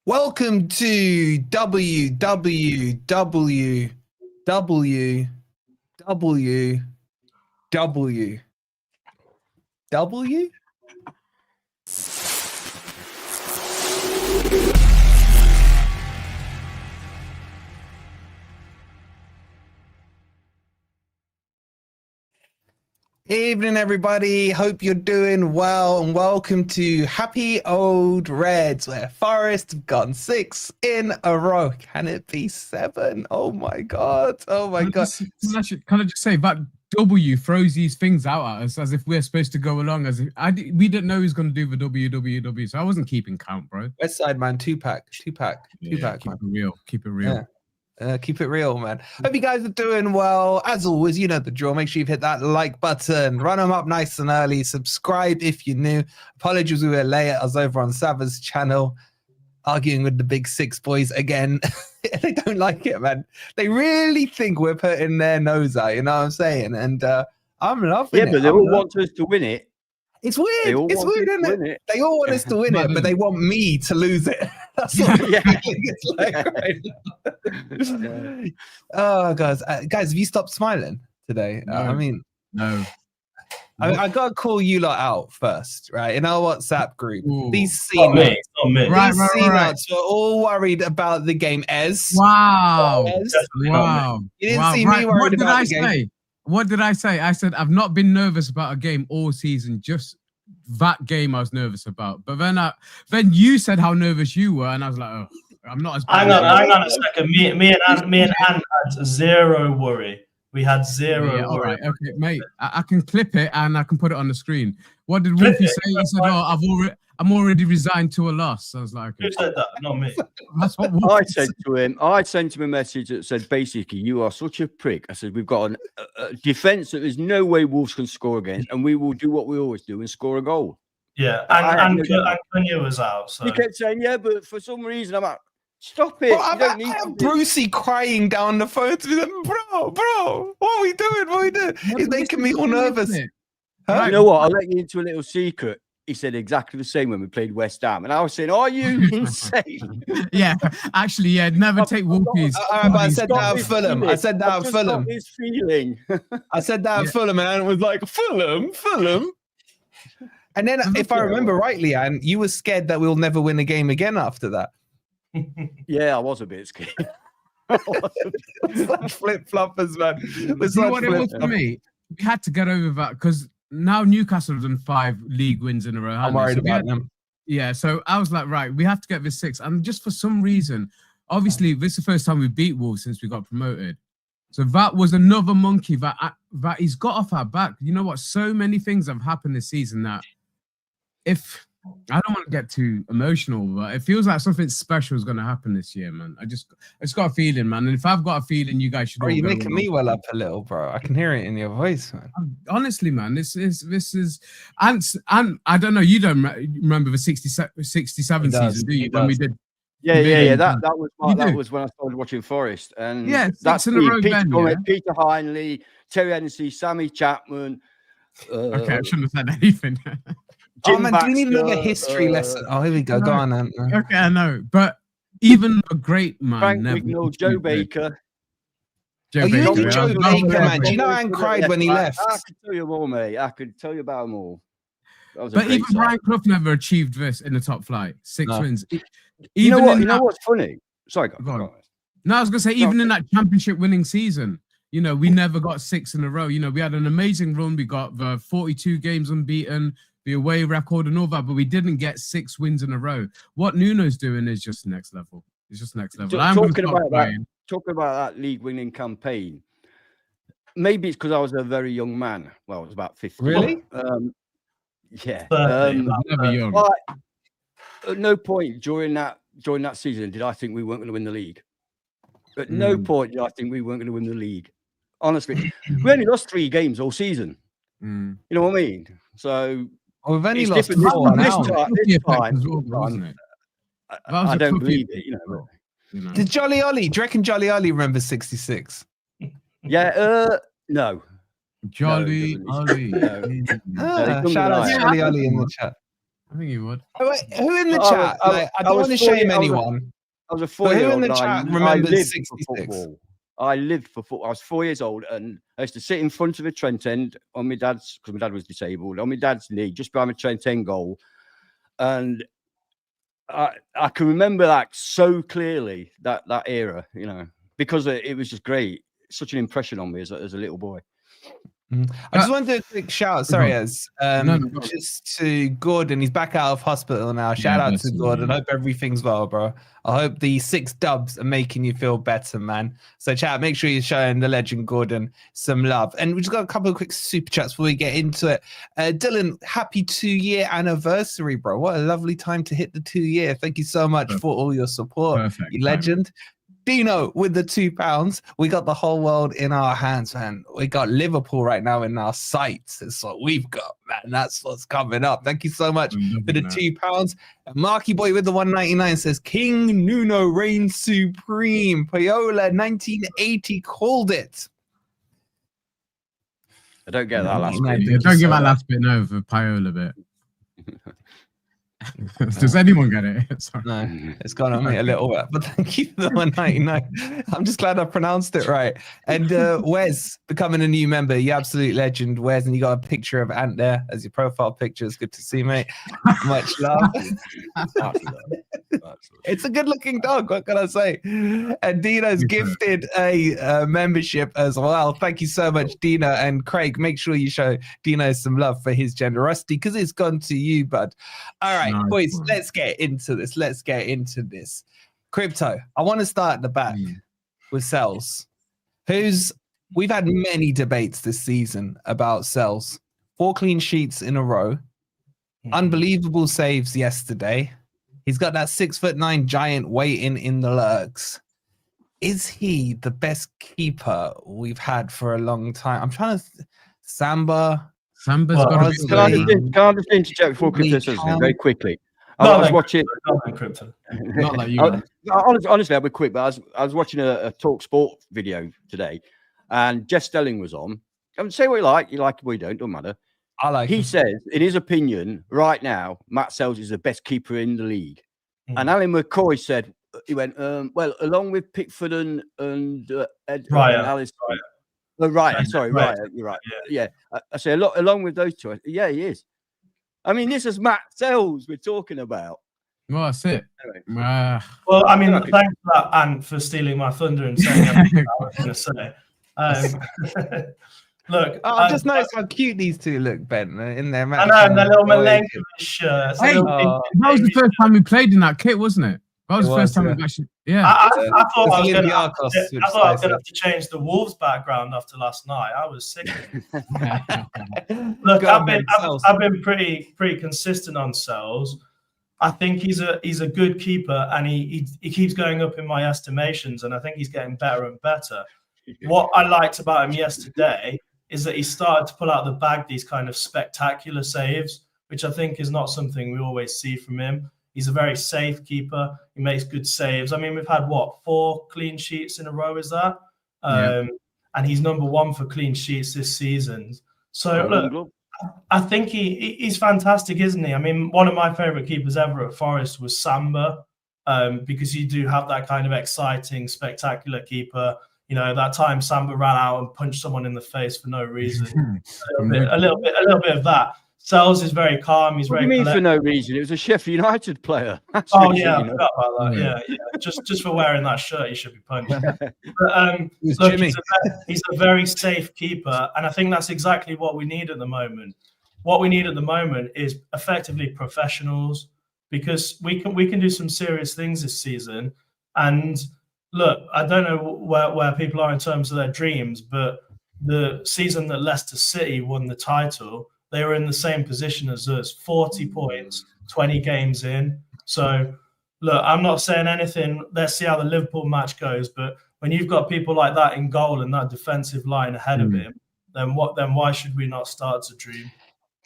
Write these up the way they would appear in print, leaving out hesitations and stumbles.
Welcome to WWWWWW. Evening, everybody. Hope you're doing well, and welcome to Happy Old Reds, where Forest have gone 6 in a row. Can it be 7? Oh my god! Oh my god! Can I just say that W throws these things out at us as if we're supposed to go along? As if we didn't know he was going to do the WWW, so I wasn't keeping count, bro. West Side man, two pack. Keep it real. Keep it real. Yeah. Keep it real, man. Hope you guys are doing well. As always, you know the drill. Make sure you've hit that like button. Run them up nice and early. Subscribe if you're new. Apologies we were late. I was over on Sava's channel arguing with the big six boys again. They don't like it, man. They really think we're putting their nose out. You know what I'm saying? And I'm loving it. Yeah, but they all want us to win it. It's weird. It's weird, isn't it? They all want us to win it, but they want me to lose it. That's what it's like right now. Oh, guys, have you stopped smiling today? No. I mean, No. I got to call you lot out first, right? In our WhatsApp group, Ooh. these C-nuts, Right. were all worried about the game. Wow. Wow. You didn't see me worried about the game. What did I say? I said I've not been nervous about a game all season. Just that game I was nervous about. But then you said how nervous you were, and I was like, oh, I'm not as bad. Hang on a second. Me and Anne had zero worry. We had zero worry. All right, okay, mate. I can clip it and I can put it on the screen. What did Wolfie say? He said, "Oh, I'm already resigned to a loss." I was like, okay. Who said that? Not me. That's what I said to him. I sent him a message that said, basically, "You are such a prick." I said, "We've got a defence that there's no way Wolves can score against, and we will do what we always do and score a goal." Yeah, and Cunha was out. So. He kept saying, "Yeah, but for some reason, I'm like, stop it." I have Brucey crying down the phone to me, like, bro, what are we doing? He's making me all nervous. Huh? You know what? I'll let you into a little secret. He said exactly the same when we played West Ham, and I was saying, "Are you insane?" Yeah, actually, yeah. Never take Wolfie's. But I said that at Fulham. I said that at Fulham. His feeling. I said that at Fulham, and Anne was like, Fulham. And then, if I remember rightly, Anne, you were scared that we'll never win a game again after that. Yeah, I was a bit scared. It's like flip-floppers, man. It's like what it was for me. We had to get over that because now Newcastle have done 5 league wins in a row. I'm worried about them. Yeah, so I was like, right, we have to get this 6. And just for some reason, obviously, this is the first time we beat Wolves since we got promoted. So that was another monkey that he's got off our back. You know what? So many things have happened this season that if... I don't want to get too emotional, but it feels like something special is going to happen this year, man. I just got a feeling, man. And if I've got a feeling, you guys should. Are you making me well up a little, bro? I can hear it in your voice, man. Honestly, man, this is, and I don't know. You don't remember the 67 season, do you? When we did. Yeah. That was when I started watching Forest, and that's in a row. Peter Hindley, Terry Hennessy, Sammy Chapman. Okay, I shouldn't have said anything. Oh man, do we need another history lesson? Oh, here we go. No. Go on, Ant. Okay, I know, but even a great man, Frank Wignall, Joe Baker. Joe Baker, man. Do you know Ant cried when he left? I could tell you all, mate. I could tell you about them all. But even Brian Clough never achieved this in the top flight. 6 wins. You know what's funny? Sorry, go on. No, I was gonna say even in that championship winning season, you know, we never got 6 in a row. You know, we had an amazing run. We got the 42 games unbeaten. The away record and all that, but we didn't get 6 wins in a row. What Nuno's doing is just next level. It's just next level. Talking about that league-winning campaign, maybe it's because I was a very young man. Well, I was about 15. Really? Yeah. Never young. At no point during that season did I think we weren't going to win the league. At no point did I think we weren't going to win the league. Honestly, we only lost 3 games all season. You know what I mean? So. Well, we've only lost 4 now. This time, I don't believe it, you know. Did Jolly Ollie? Do you reckon Jolly Ollie remembers 66? Yeah, no. Jolly Ollie. Shout out to Jolly Ollie in the chat. I think he would. Oh, wait, who in the I chat? was- I don't was want to 4 shame years- anyone. I was a But who 4-year-old. in the and chat I remembers lived 66? for football. I lived for football. I was 4 years old, and I used to sit in front of a Trent end on my dad's, because my dad was disabled, on my dad's knee, just behind my Trent end goal. And I can remember that so clearly, that era, you know, because it was just great. Such an impression on me as a little boy. I just wanted to do a quick shout. Sorry, Az. No. Just to Gordon. He's back out of hospital now. Shout out to Gordon. Hope everything's well, bro. I hope the 6 dubs are making you feel better, man. So, chat, make sure you're showing the legend Gordon some love. And we just got a couple of quick super chats before we get into it. Dylan, happy 2-year anniversary, bro. What a lovely time to hit the 2-year. Thank you so much for all your support, Perfect you legend. Dino with the £2. We got the whole world in our hands, man. We got Liverpool right now in our sights. That's what we've got, man. That's what's coming up. Thank you so much for the £2. Marky Boy with the 199 says King Nuno reigns supreme. Payola 1980 called it. I don't get that last bit. Yeah, don't give that last bit no for Payola bit. Does anyone get it? Sorry. No, it's gone on me a little bit, but thank you for the 199. I'm just glad I pronounced it right. And Wes becoming a new member, you absolute legend, Wes, and you got a picture of Ant there as your profile picture. It's good to see, mate. Much love. It's a good-looking dog. What can I say? And Dino's gifted a membership as well. Thank you so much, Dino and Craig. Make sure you show Dino some love for his generosity because it's gone to you, bud. All right. Boys, let's get into this. Crypto, I want to start at the back with Sels, we've had many debates this season about Sels. 4 clean sheets in a row, unbelievable saves yesterday. He's got that 6'9" giant waiting in the lurks. Is he the best keeper we've had for a long time? I'm trying to Samba's got to be. Can I just interject before Crypto says something very quickly? I was watching. Not like you. Honestly, I'll be quick. But I was watching a Talk Sport video today, and Jeff Stelling was on. Say what you like it or you don't matter. I like. He says, in his opinion, right now, Matt Sels is the best keeper in the league. And Alan McCoy said, he went, well, along with Pickford and Ed, Ryan, Alice. Right. Sorry, right. You're right. Yeah. I say along with those two. Yeah, he is. I mean, this is Matt Sels we're talking about. Well, that's it. Anyway. Well, I mean, thanks for that, Ant, for stealing my thunder and saying everything I was going to say. Look, I just noticed how cute these two look, Ben, in their match. I know, the little Molineux shirt. Hey, that was the first time we played in that kit, wasn't it? That was the first time we actually. Yeah. I thought I was going to have to change the Wolves background after last night. I was sick. Look, I've been pretty consistent on Sels. I think he's a good keeper, and he keeps going up in my estimations, and I think he's getting better and better. What I liked about him yesterday is that he started to pull out the bag these kind of spectacular saves, which I think is not something we always see from him. He's a very safe keeper. He makes good saves. I mean, we've had 4 clean sheets in a row, is that? And he's number 1 for clean sheets this season. So look, I think he's fantastic, isn't he? I mean, one of my favorite keepers ever at Forest was Samba, because you do have that kind of exciting, spectacular keeper. You know, that time Samba ran out and punched someone in the face for no reason. a little bit of that. Sels is very calm. He's very. What do you mean for no reason? It was a Sheffield United player. I forgot about that. Yeah. Just for wearing that shirt, he should be punched. But, look, he's a very safe keeper, and I think that's exactly what we need at the moment. What we need at the moment is effectively professionals, because we can do some serious things this season. And look, I don't know where people are in terms of their dreams, but the season that Leicester City won the title, they were in the same position as us, 40 points, 20 games in. So, look, I'm not saying anything. Let's see how the Liverpool match goes. But when you've got people like that in goal and that defensive line ahead of him, then why should we not start to dream?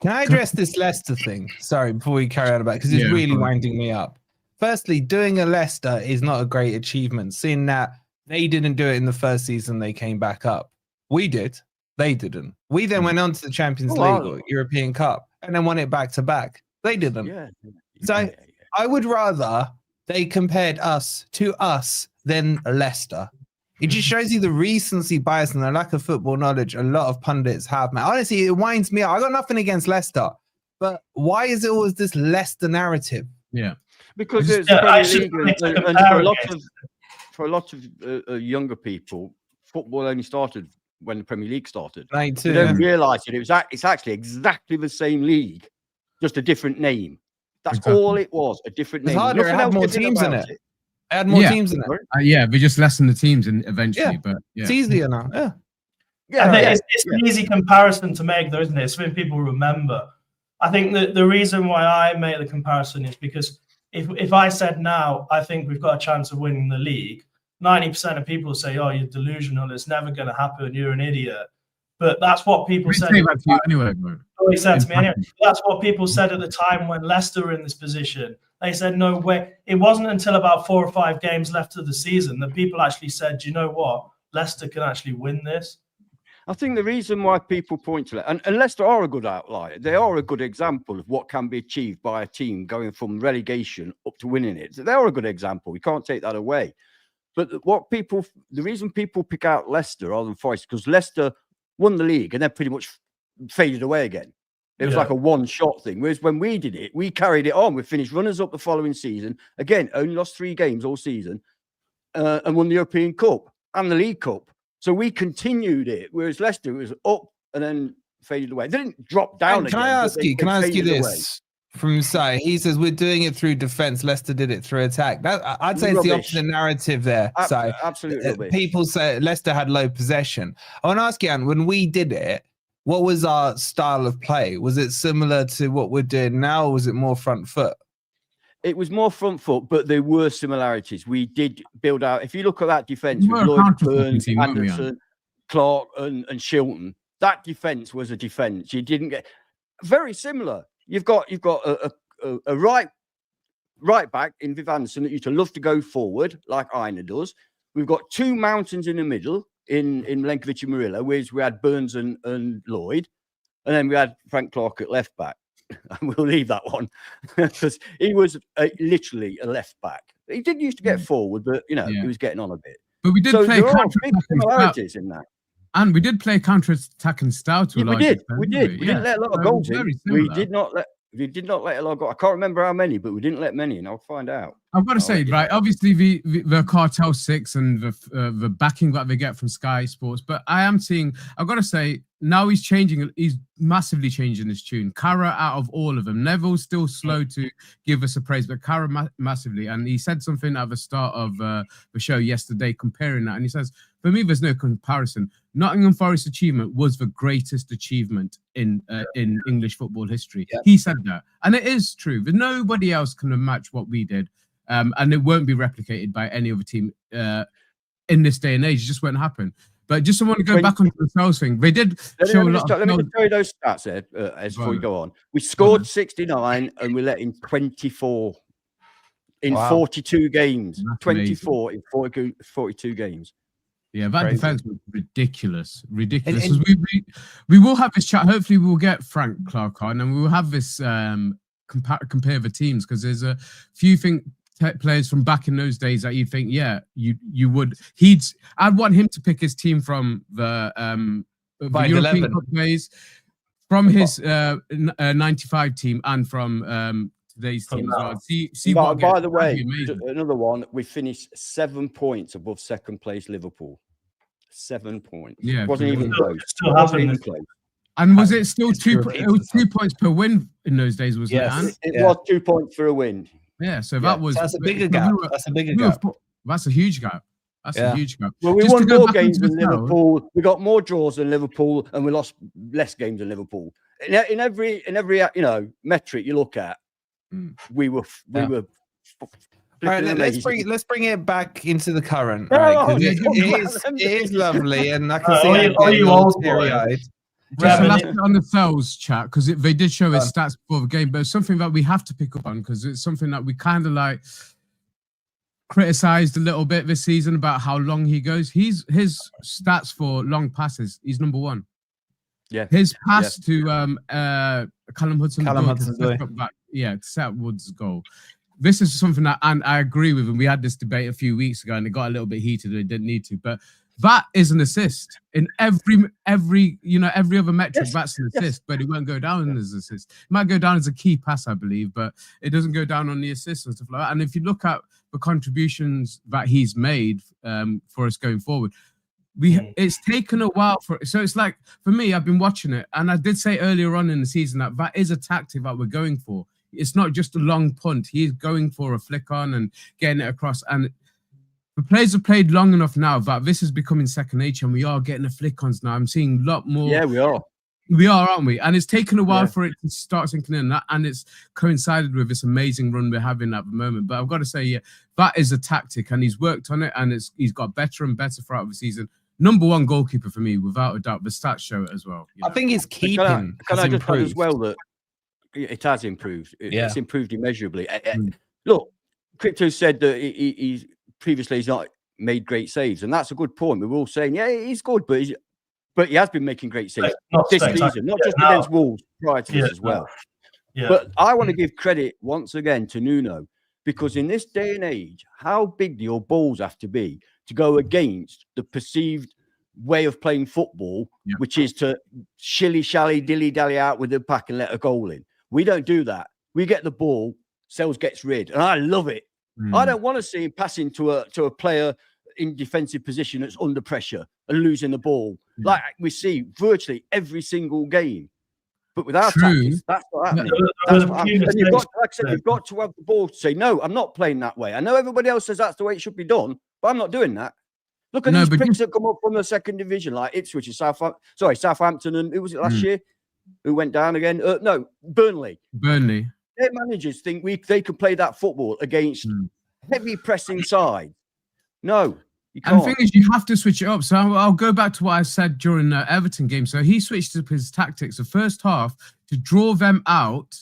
Can I address this Leicester thing? Sorry, before we carry on about it, because it's really winding me up. Firstly, doing a Leicester is not a great achievement, seeing that they didn't do it in the first season they came back up. We did. They didn't. We then went on to the Champions League or European Cup and then won it back to back. They didn't. Yeah. So I would rather they compared us to us than Leicester. It just shows you the recency bias and the lack of football knowledge a lot of pundits have, man. Honestly, it winds me up. I got nothing against Leicester, but why is it always this Leicester narrative? Yeah, because it's Premier League, and for a lot of younger people, football only started when the Premier League started. They don't realise it. It's actually exactly the same league, just a different name. That's all it was, a different name. It's harder. It had more teams in it. Add more teams in it. We just lessened the teams and eventually, but it's easier now. I think it's an easy comparison to make, though, isn't it? It's something people remember. I think that the reason why I make the comparison is because if I said now, I think we've got a chance of winning the league, 90% of people say, "Oh, you're delusional. It's never going to happen. You're an idiot." But that's what people said. Anyway, said to me anyway. That's what people said at the time when Leicester were in this position. They said, no way. It wasn't until about 4 or 5 games left of the season that people actually said, "Do you know what? Leicester can actually win this." I think the reason why people point to it, and Leicester are a good outlier. They are a good example of what can be achieved by a team going from relegation up to winning it. So they are a good example. We can't take that away. But the reason people pick out Leicester rather than Forest, because Leicester won the league and then pretty much faded away again. It was like a one-shot thing. Whereas when we did it, we carried it on. We finished runners-up the following season. Again, only lost 3 games all season and won the European Cup and the League Cup. So we continued it. Whereas Leicester was up and then faded away. They didn't drop down again. Can I ask you this from Sai? He says we're doing it through defense. Leicester did it through attack. I'd say it's the opposite narrative there. Sai. Absolutely. People say Leicester had low possession. I want to ask you, Anne, when we did it, what was our style of play? Was it similar to what we're doing now, or was it more front foot? It was more front foot, but there were similarities. We did build out. If you look at that defence with Lloyd, Burns, Anderson, Clark, and Shilton, that defence was a defence. You didn't get very similar. You've got a right back in Viv Anderson that used to love to go forward like Aina does. We've got 2 mountains in the middle in Milenkovic and Murillo, whereas we had Burns and Lloyd, and then we had Frank Clark at left back. And we'll leave that one because he was literally a left back. He did used to get forward, but he was getting on a bit. But we did play similarities in that. And we did play counter-attacking style to a large extent. We did. We didn't let a lot of goals in. We did not let a lot of goals. I can't remember how many, but we didn't let many, and I'll find out. I've got to say, right, obviously the Cartel 6 and the backing that they get from Sky Sports, but I've got to say, now he's massively changing this tune. Cara out of all of them. Neville's still slow to give us a praise, but Cara massively. And he said something at the start of the show yesterday comparing that. And he says, for me, there's no comparison. Nottingham Forest achievement was the greatest achievement in English football history. Yep. He said that. And it is true. But nobody else can match what we did. And it won't be replicated by any other team in this day and age. It just won't happen. But just want to go back onto the Sels thing. They did show a lot. Let me just tell you those stats, Ed, before we go on. We scored 69 and we let in 24 in 42 games. That's 24 amazing. In 42 games. Yeah, that defense was ridiculous. And we will have this chat. Hopefully, we'll get Frank Clark on and we will have this compare the teams because there's a few players from back in those days that you think, you would. I'd want him to pick his team from the European Cup days, from his 95 team and from today's team as well. By the way, another one, we finished 7 points above second place Liverpool. 7 points. Yeah, wasn't even close. And was it still 2 points per win in those days? Was it? It was 2 points for a win. Yeah, so that's a bigger gap. That's a huge gap. A huge gap. Well, we won more games than Liverpool. We got more draws than Liverpool, and we lost less games than Liverpool. In every metric you look at, we were. All right, let's bring it back into the current. Right, it is lovely, and I can see you all teary-eyed. Just on the Sels chat, because they did show his stats before the game, but it's something that we have to pick up on because it's something that we kind of like criticized a little bit this season about how long he goes. His stats for long passes, he's number 1. Yeah, his pass to Callum Hudson, to set up Wood's goal. This is something that, and I agree with, and we had this debate a few weeks ago, and it got a little bit heated, and it didn't need to. But that is an assist in every other metric. Yes, That's an assist, but it won't go down as an assist. It might go down as a key pass, I believe, but it doesn't go down on the assists and stuff like that. And if you look at the contributions that he's made for us going forward, it's taken a while so it's like, for me, I've been watching it, and I did say earlier on in the season that is a tactic that we're going for. It's not just a long punt. He's going for a flick on and getting it across. And the players have played long enough now that this is becoming second nature, and we are getting the flick ons now. I'm seeing a lot more. Yeah, we are. We are, aren't we? And it's taken a while for it to start sinking in, and it's coincided with this amazing run we're having at the moment. But I've got to say, that is a tactic, and he's worked on it, and he's got better and better throughout the season. Number one goalkeeper for me, without a doubt. The stats show it as well. I think his keeping can I just add as improved. well that it has improved. It's improved immeasurably. Mm. Look, Crypto said that he's not made great saves, and that's a good point. We were all saying, he's good, but he has been making great saves this season, not just against Wolves, prior to this as well. Yeah. But I want to give credit once again to Nuno, because in this day and age, how big do your balls have to be to go against the perceived way of playing football, which is to shilly-shally, dilly-dally out with the pack and let a goal in? We don't do that. We get the ball, Sels gets rid, and I love it. I don't want to see him passing to a player in defensive position that's under pressure and losing the ball, like we see virtually every single game. But with our tactics, that's not happening. You've got to have the ball to say, no, I'm not playing that way. I know everybody else says that's the way it should be done, but I'm not doing that. Look at these pricks that come up from the second division, like Ipswich and Southampton, and who was it last year? Who went down again? No, Burnley. Their managers think they can play that football against heavy pressing side. No, you can't. And the thing is, you have to switch it up. So I'll go back to what I said during the Everton game. So he switched up his tactics. The first half, to draw them out,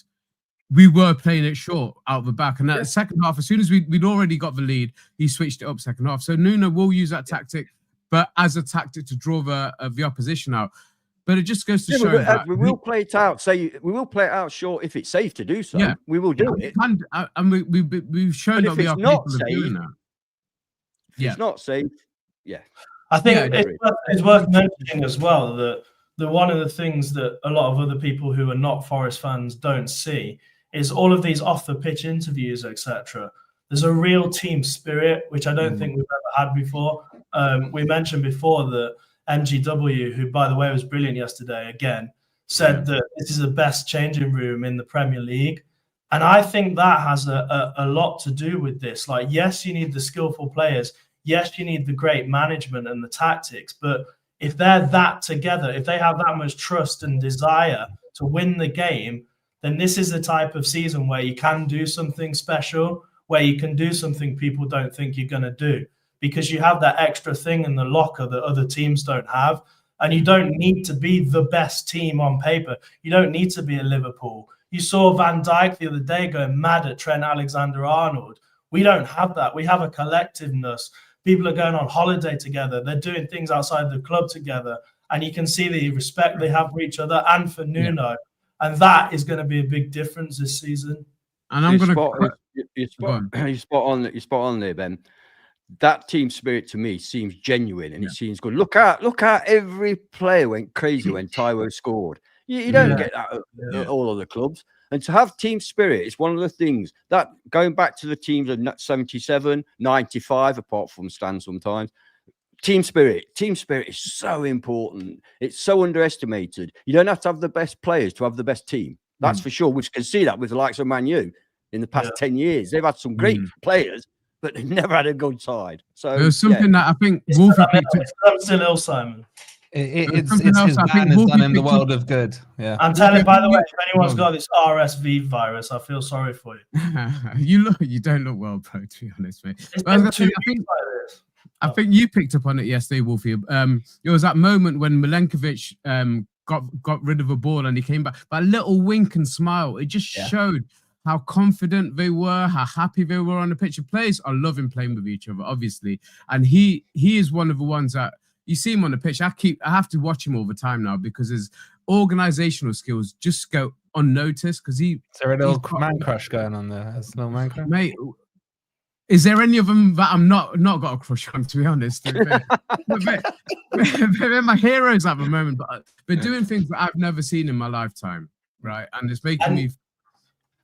we were playing it short out the back. And that the second half, as soon as we'd already got the lead, he switched it up second half. So Nuno will use that tactic, but as a tactic to draw the opposition out. But it just goes to show that we will play it out. We will play it out short if it's safe to do so. Yeah, we will do it. And we've shown that we are capable of doing that. If it's not safe, I think it's worth mentioning as well that one of the things that a lot of other people who are not Forest fans don't see is all of these off the pitch interviews, etc. There's a real team spirit, which I don't think we've ever had before. We mentioned before that MGW, who, by the way, was brilliant yesterday, again, said that this is the best changing room in the Premier League. And I think that has a lot to do with this. Like, yes, you need the skillful players. Yes, you need the great management and the tactics. But if they're that together, if they have that much trust and desire to win the game, then this is the type of season where you can do something special, where you can do something people don't think you're going to do. Because you have that extra thing in the locker that other teams don't have. And you don't need to be the best team on paper. You don't need to be a Liverpool. You saw Van Dijk the other day going mad at Trent Alexander-Arnold. We don't have that. We have a collectiveness. People are going on holiday together. They're doing things outside the club together. And you can see the respect they have for each other and for Nuno. Yeah. And that is going to be a big difference this season. And I'm going to... You're spot on there, Ben. That team spirit to me seems genuine and it seems good. Look at every player went crazy when Taiwo scored. You don't get that at all other clubs. And to have team spirit is one of the things that, going back to the teams of 77, 95, apart from Stan sometimes, team spirit is so important. It's so underestimated. You don't have to have the best players to have the best team. That's for sure. We can see that with the likes of Man U in the past 10 years. They've had some great players, but they've never had a good side. So there's something that I think Wolfie picked up. I'm still ill, Simon. It's his man has done in the world of good. Yeah. I'm telling, by the way, if anyone's got this RSV virus, I feel sorry for you. You don't look well, bro, to be honest, mate. I think you picked up on it yesterday, Wolfie. It was that moment when Milenkovic got rid of a ball and he came back. That little wink and smile, it just showed how confident they were, how happy they were on the pitch. The players are loving playing with each other, obviously. And he is one of the ones that you see him on the pitch. I have to watch him all the time now because his organizational skills just go unnoticed because Is there a little man crush going on there? There's no man crush? Mate, is there any of them that I'm not got a crush on, to be honest? They're my heroes at the moment, but they're doing things that I've never seen in my lifetime, right? And it's making me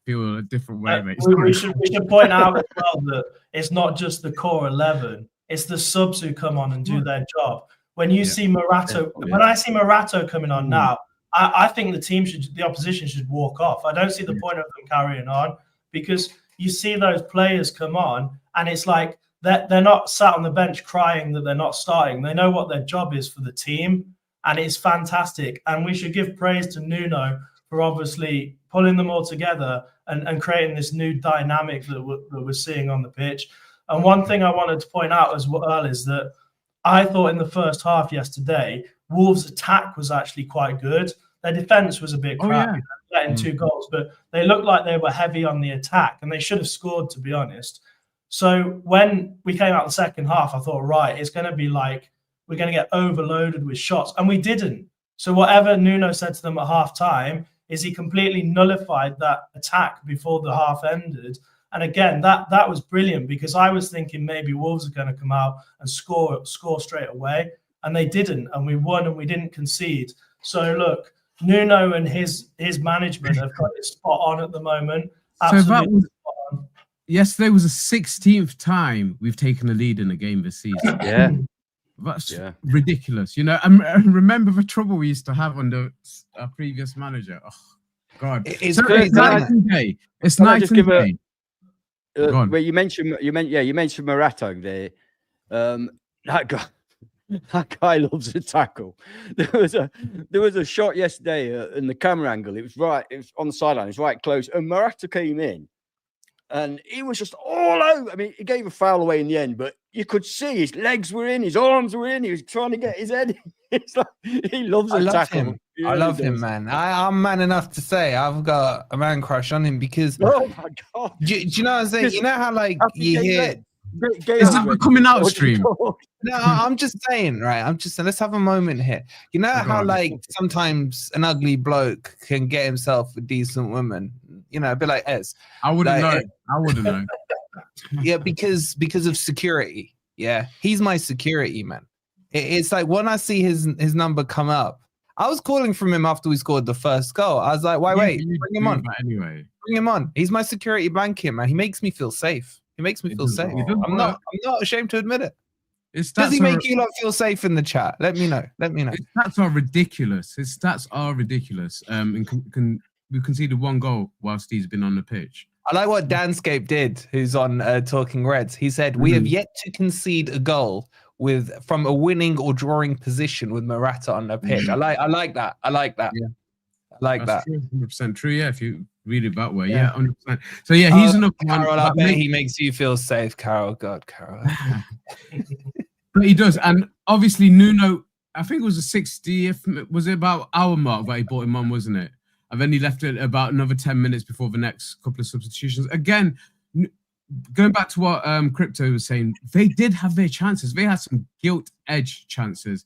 feel a different way, mate. We should point out as well that it's not just the core 11, it's the subs who come on and do their job. When you see Morato, when I see Morato coming on now, I think the opposition should walk off. I don't see the point of them carrying on, because you see those players come on and it's like they're not sat on the bench crying that they're not starting. They know what their job is for the team, and it's fantastic. And we should give praise to Nuno for obviously pulling them all together and creating this new dynamic that we're seeing on the pitch. And one thing I wanted to point out as well is that I thought in the first half yesterday, Wolves' attack was actually quite good. Their defence was a bit crap, letting 2 goals, but they looked like they were heavy on the attack, and they should have scored, to be honest. So when we came out the second half, I thought, right, it's going to be like we're going to get overloaded with shots, and we didn't. So whatever Nuno said to them at half time is he completely nullified that attack before the half ended. And again, that was brilliant, because I was thinking maybe Wolves are going to come out and score straight away, and they didn't, and we won and we didn't concede. So look, Nuno and his management have got it spot on at the moment. Absolutely spot on. Yesterday was the 16th time we've taken a lead in a game this season. Yeah. That's ridiculous. You know, I remember the trouble we used to have under our previous manager. Oh, God. It's crazy. It's night and day. It's night and day. Well, you mentioned Morato there. That guy loves a tackle. There was a shot yesterday in the camera angle. It was on the sideline. It was right close, and Morato came in, and he was just all out. I mean, he gave a foul away in the end, but you could see his legs were in, his arms were in. He was trying to get his head. It's like he loves a tackle. I love him, man. I'm man enough to say I've got a man crush on him, because oh my God, do you know what I'm saying? You know how like you hear. Is that coming out stream? No, I'm just saying, right? I'm just saying, let's have a moment here. You know how like sometimes an ugly bloke can get himself a decent woman? You know, a bit like Ez. I wouldn't know. I wouldn't know. Yeah, because of security. Yeah, he's my security, man. It's like when I see his number come up, I was calling from him after we scored the first goal. I was like, wait, bring him on. Anyway, bring him on. He's my security blanket, man. He makes me feel safe. He makes me feel safe. I'm not ashamed to admit it. Does he make you lot feel safe in the chat? Let me know. His stats are ridiculous. We conceded 1 goal whilst he's been on the pitch. I like what Danscape did, who's on Talking Reds. He said, we have yet to concede a goal from a winning or drawing position with Morata on the pitch. I like that. Yeah. I like That's that. 100% true. Yeah, if you read it that way. Yeah, 100%. So yeah, he's another one. Carol, I bet he makes you feel safe, Carol. God, Carol. But he does. And obviously Nuno, I think it was the 60th, was it about hour mark that he brought him on, wasn't it? And then he left it about another 10 minutes before the next couple of substitutions. Again, going back to what Crypto was saying, they did have their chances. They had some gilt-edged chances.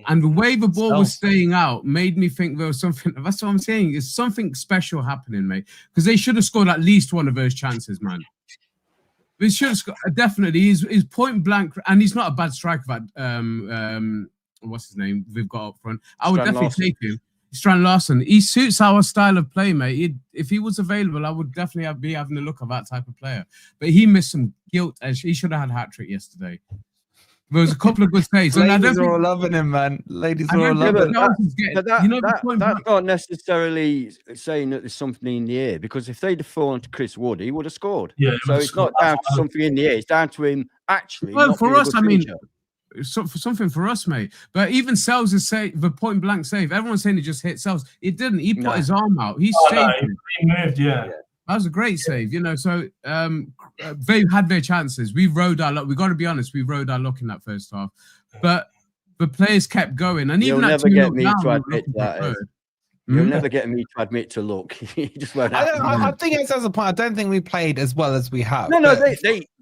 And the way the ball was staying out made me think there was something. That's what I'm saying. There's something special happening, mate. Because they should have scored at least one of those chances, man. They should have scored. Definitely. He's point blank, and he's not a bad striker. That what's his name? We've got up front. I would definitely take him. Strand Larson. He suits our style of play, mate. If he was available, I would definitely be having a look at that type of player. But he missed some gilt edge. He should have had a hat trick yesterday. There was a couple of good saves. Ladies are all loving him, man. Ladies are all loving him. That's not necessarily saying that there's something in the air, because if they'd have fallen to Chris Wood, he would have scored. Yeah, so it's not down to something in the air. It's down to him actually. Well, for us, I mean, something for us, mate. But even Sels is saying the point blank save. Everyone's saying he just hit Sels. It didn't. He put his arm out. He saved. He moved. Yeah. That was a great save, you know. So they had their chances. We rode our luck. We got to be honest. We rode our luck in that first half, but the players kept going. And even you'll never get me to admit that. You'll never get me to admit to look. You just won't. I think it's as a point. I don't think we played as well as we have. No,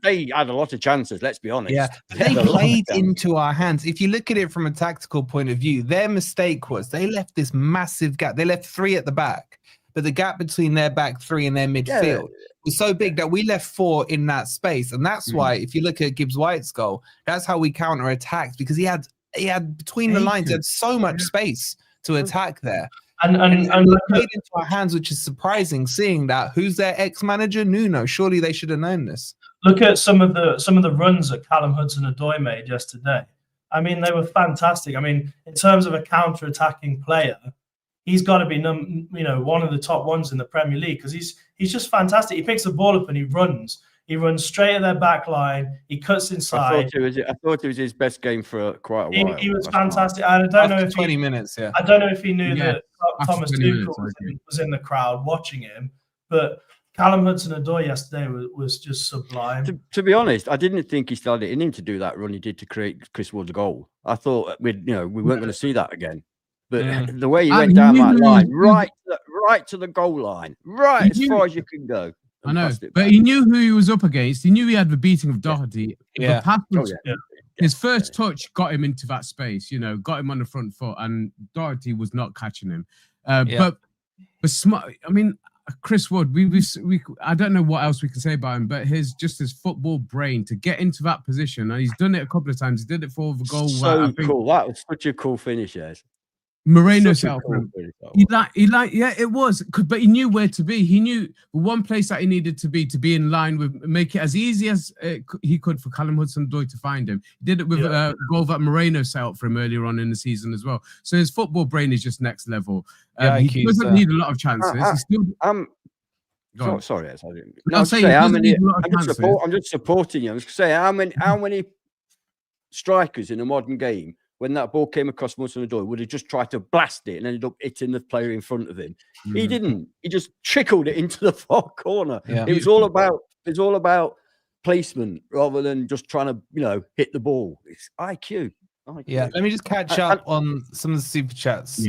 they had a lot of chances. Let's be honest. Yeah, they played into our hands. If you look at it from a tactical point of view, their mistake was they left this massive gap. They left 3 at the back. but the gap between their back three and their midfield was so big that we left 4 in that space. And that's why, if you look at Gibbs-White's goal, that's how we counter-attacked, because he had between the lines, he had so much space to attack there. And it played into our hands, which is surprising, seeing that. Who's their ex-manager? Nuno. Surely they should have known this. Look at some of the runs that Callum Hudson-Odoi made yesterday. I mean, they were fantastic. I mean, in terms of a counter-attacking player, he's got to be one of the top ones in the Premier League, because he's just fantastic. He picks the ball up and he runs. He runs straight at their back line. He cuts inside. I thought it was his best game for quite a while. He was fantastic. I don't know if 20 minutes. Yeah. I don't know if he knew that Thomas Tuchel was in the crowd watching him, but Callum Hudson-Odoi yesterday was just sublime. To be honest, I didn't think he started in him to do that run he did to create Chris Wood's goal. I thought we weren't going to see that again. But the way he went down that line, right to the goal line, as far as you can go. I know, but he knew who he was up against. He knew he had the beating of Doherty. Yeah. His first touch got him into that space, got him on the front foot, and Doherty was not catching him. But smart. I mean, Chris Wood, I don't know what else we can say about him, but his football brain to get into that position, and he's done it a couple of times. He did it for the goal. So cool! That was such a cool finish, yes. Moreno cool it was, but he knew where to be. He knew one place that he needed to be in line with, make it as easy as he could for Callum Hudson-Odoi to find him. He did it with a goal that Moreno set up for him earlier on in the season as well. So his football brain is just next level. He doesn't need a lot of chances. Sorry, I'm just supporting you. I was going to say how many strikers in a modern game, when that ball came across Hudson-Odoi, would have just tried to blast it and ended up hitting the player in front of him. He didn't. He just trickled it into the far corner. Yeah. It was all about placement rather than just trying to hit the ball. It's IQ. Yeah, let me just catch up on some of the super chats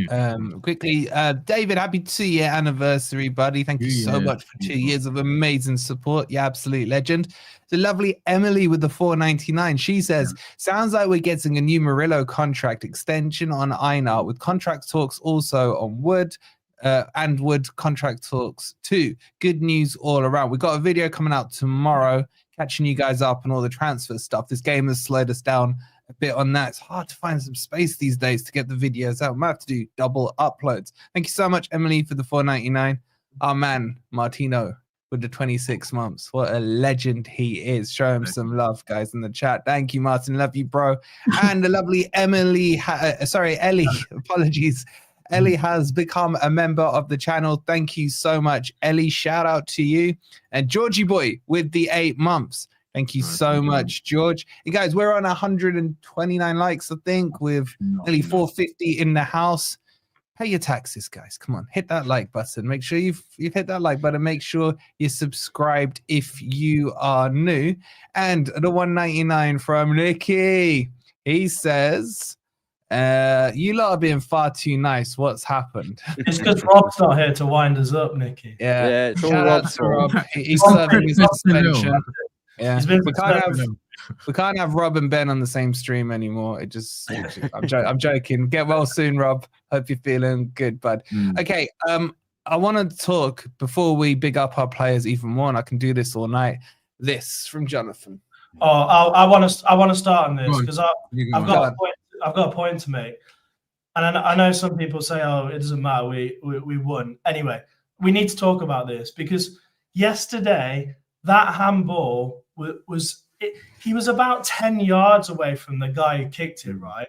quickly. David, happy 2-year anniversary, buddy. Thank you so much for 2 years of amazing support. Yeah, absolute legend. The lovely Emily with the $4.99. She says, sounds like we're getting a new Murillo contract extension on Einar, with contract talks also on Wood. And Wood contract talks too. Good news all around. We've got a video coming out tomorrow, catching you guys up on all the transfer stuff. This game has slowed us down a bit on that. It's hard to find some space these days to get the videos out. We might have to do double uploads. Thank you so much, Emily, for the $4.99. Our man, Martino, with the 26 months. What a legend he is. Show him some love, guys, in the chat. Thank you, Martin. Love you, bro. And the lovely Ellie. Apologies. Ellie has become a member of the channel. Thank you so much, Ellie. Shout out to you. And Georgie Boy with the 8 months. Thank you so much, George. Hey, guys, we're on 129 likes, I think, with nearly 450 in the house. Pay your taxes, guys. Come on, hit that like button. Make sure you've hit that like button. Make sure you're subscribed if you are new. And the $1.99 from Nicky. He says, you lot are being far too nice. What's happened? It's because Rob's not here to wind us up, Nicky. Yeah, it's all Rob. He's serving his suspension. Yeah, we can't have Rob and Ben on the same stream anymore. I'm joking. Get well soon, Rob. Hope you're feeling good, bud. Okay, I want to talk before we big up our players even more, and I can do this all night. This from Jonathan. Oh, I want to start on this because I've got a point to make, and I know some people say, "Oh, it doesn't matter. We won." Anyway, we need to talk about this because yesterday that handball he was about 10 yards away from the guy who kicked it, right?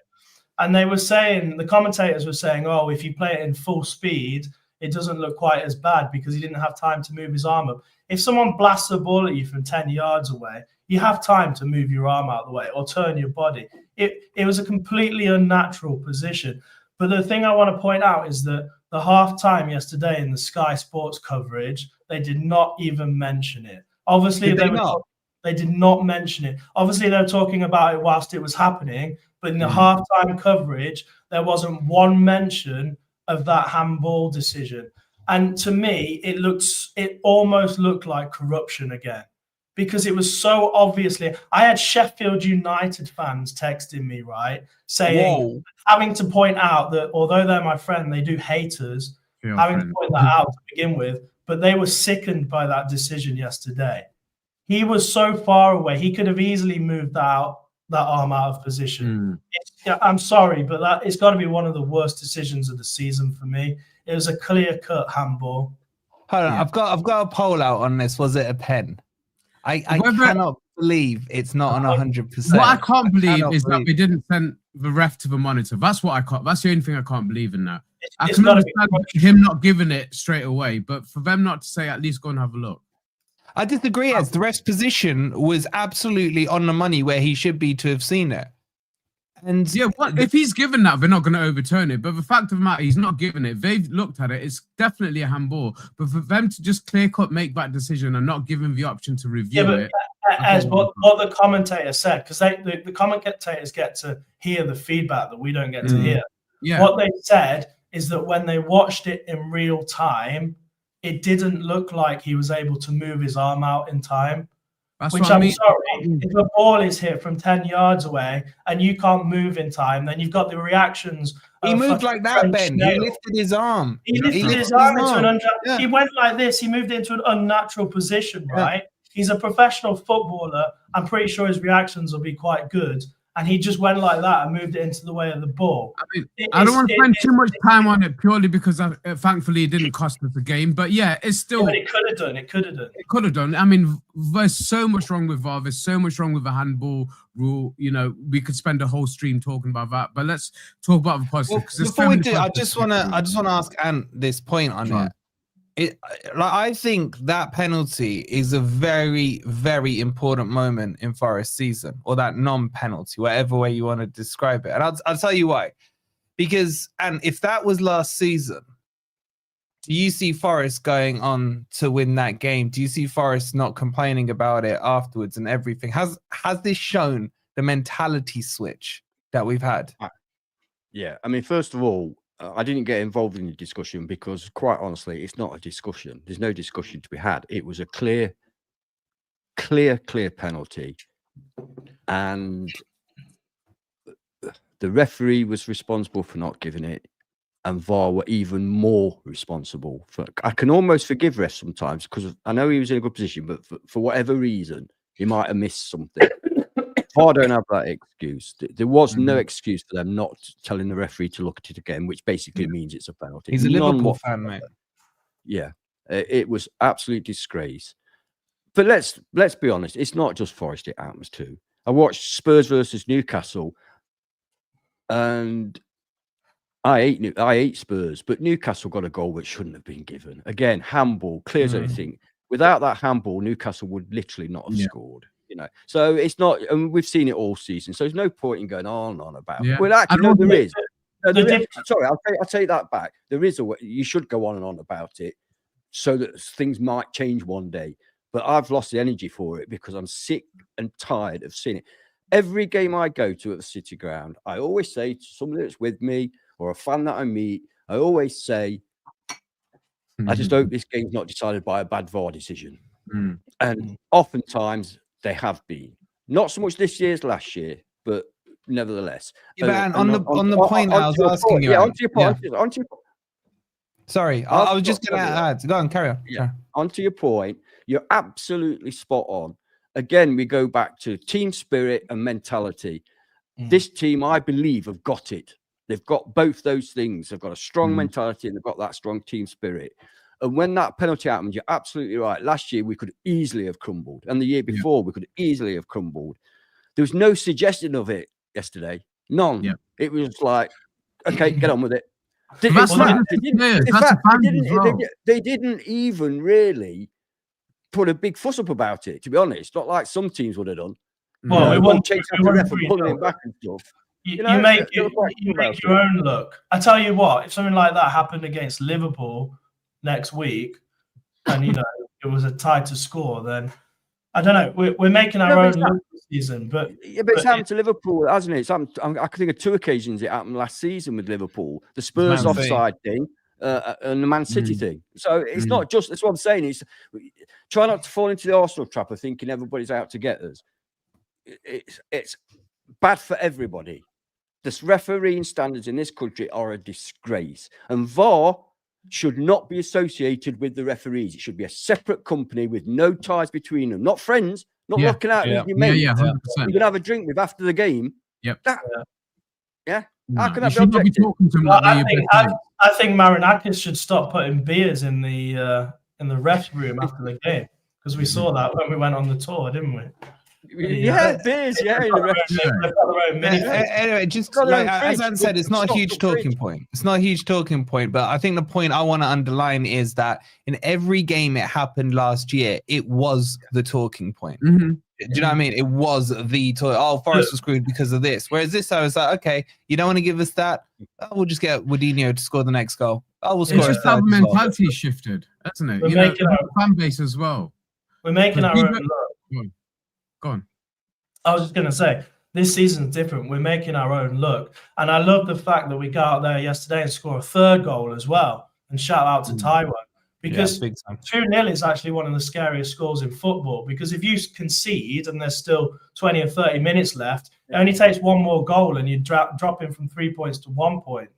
And the commentators were saying, oh, if you play it in full speed, it doesn't look quite as bad because he didn't have time to move his arm up. If someone blasts a ball at you from 10 yards away, you have time to move your arm out of the way or turn your body. It was a completely unnatural position. But the thing I want to point out is that the half-time yesterday in the Sky Sports coverage, they did not even mention it. Obviously, they did not mention it. Obviously, they were talking about it whilst it was happening, but in the halftime coverage, there wasn't one mention of that handball decision. And to me, it almost looked like corruption again, because it was so obviously. I had Sheffield United fans texting me, right, saying, having to point out that although they're my friend, they do hate us. having to point that out to begin with. But they were sickened by that decision yesterday. He was so far away. He could have easily moved that arm out of position. I'm sorry, but it's got to be one of the worst decisions of the season for me. It was a clear-cut handball. Hold on, I've got a poll out on this. Was it a pen? I cannot believe it's not on 100%. What I can't believe is that we didn't send the ref to the monitor. That's what I can't. That's the only thing I can't believe in that. I can understand him not giving it straight away, but for them not to say, at least go and have a look. I disagree. As the ref's position was absolutely on the money where he should be to have seen it. And yeah, if he's given that, they're not going to overturn it. But the fact of the matter, he's not given it. They've looked at it. It's definitely a handball. But for them to just clear cut make that decision and not give him the option to review it. As what the commentator said, because the commentators get to hear the feedback that we don't get to hear. Yeah. What they said is that when they watched it in real time, it didn't look like he was able to move his arm out in time. That's Which what I mean. sorry, if a ball is hit from 10 yards away and you can't move in time, then you've got the reactions. He moved like that, Ben. He lifted his arm. He lifted his arm into he went like this. He moved into an unnatural position, right? He's a professional footballer. I'm pretty sure his reactions will be quite good. And he just went like that and moved it into the way of the ball. I mean, I don't want to spend too much time on it purely because thankfully it didn't cost us the game. But yeah, it's still. But it could have done. It could have done. It could have done. I mean, there's so much wrong with VAR. There's so much wrong with the handball rule. You know, we could spend a whole stream talking about that. But let's talk about the positive. Well, before we do, I just want to ask Ant this point on it. I think that penalty is a very, very important moment in Forest season, or that non-penalty, whatever way you want to describe it. And I'll tell you why. Because, and if that was last season, do you see Forest going on to win that game? Do you see Forest not complaining about it afterwards and everything? Has this shown the mentality switch that we've had? Yeah, I mean, first of all, I didn't get involved in the discussion because, quite honestly, it's not a discussion. There's no discussion to be had. It was a clear penalty. And the referee was responsible for not giving it. And VAR were even more responsible. I can almost forgive refs sometimes because I know he was in a good position, but for whatever reason, he might have missed something. VAR don't have that excuse. There was no excuse for them not telling the referee to look at it again, which basically means it's a penalty. He's a Liverpool fan, mate. Yeah, it was absolute disgrace. But let's be honest, it's not just Forest, it happens too. I watched Spurs versus Newcastle, and I hate Spurs, but Newcastle got a goal which shouldn't have been given. Again, handball, clears anything. Without that handball, Newcastle would literally not have scored. You know, so it's not, and we've seen it all season. So there's no point in going on and on about it. Well, actually, no, there is. Sorry, I'll take that back. There is a way. You should go on and on about it so that things might change one day. But I've lost the energy for it because I'm sick and tired of seeing it. Every game I go to at the City Ground, I always say to somebody that's with me or a fan that I meet, I always say, I just hope this game's not decided by a bad VAR decision. And oftentimes they have been. Not so much this year as last year, but nevertheless. Yeah, on the point I was asking you. Onto your point. Sorry, I was just going to add. Go on, carry on. Yeah. Onto your point, you're absolutely spot on. Again, we go back to team spirit and mentality. This team, I believe, have got it. They've got both those things. They've got a strong mentality and they've got that strong team spirit. And when that penalty happened, you're absolutely right. Last year, we could easily have crumbled. And the year before, we could easily have crumbled. There was no suggestion of it yesterday. None. Yeah. It was like, okay, get on with it. They didn't even really put a big fuss up about it, to be honest. Not like some teams would have done. Well, it won't change pulling him back and stuff. You make your own look. I tell you what, if something like that happened against Liverpool next week, and it was a tie to score, then I don't know. We're making our own look this season, but it's happened to Liverpool, hasn't it? I can think of 2 occasions it happened last season with Liverpool: the Spurs offside thing and the Man City thing. So it's not just. That's what I'm saying. It's try not to fall into the Arsenal trap of thinking everybody's out to get us. It's bad for everybody. The refereeing standards in this country are a disgrace, and VAR should not be associated with the referees. It should be a separate company with no ties between them. Not friends, not looking at who's your mate. Yeah, 100%. You can have a drink with after the game. Yep. Yeah. No, How can you that be should not be objective? talking to him Well, like I think Marinakis should stop putting beers in the ref room after the game, because we saw that when we went on the tour, didn't we? Yeah, beers. Yeah, in the ref. They've got their own mini. Anyway, just Got their own like, as fridge. Anne said, it's not a Stock huge the talking fridge. point. It's not a huge talking point, but I think the point I want to underline is that in every game it happened last year, it was the talking point. Mm-hmm. Do you know what I mean? It was the Forest was screwed because of this. Whereas this, I was like, okay, you don't want to give us that? Oh, we'll just get Wadinho to score the next goal. Oh, we'll score. It's just how the mentality shifted, hasn't it? We're You know, making the fan base as well. We're making our own look. Go on. I was just going to say, this season's different. We're making our own look. And I love the fact that we got out there yesterday and score a third goal as well. And shout out to Taiwo. Because 2-0 is actually one of the scariest scores in football. Because if you concede and there's still 20 or 30 minutes left, it only takes one more goal and you're dropping from 3 points to 1 point.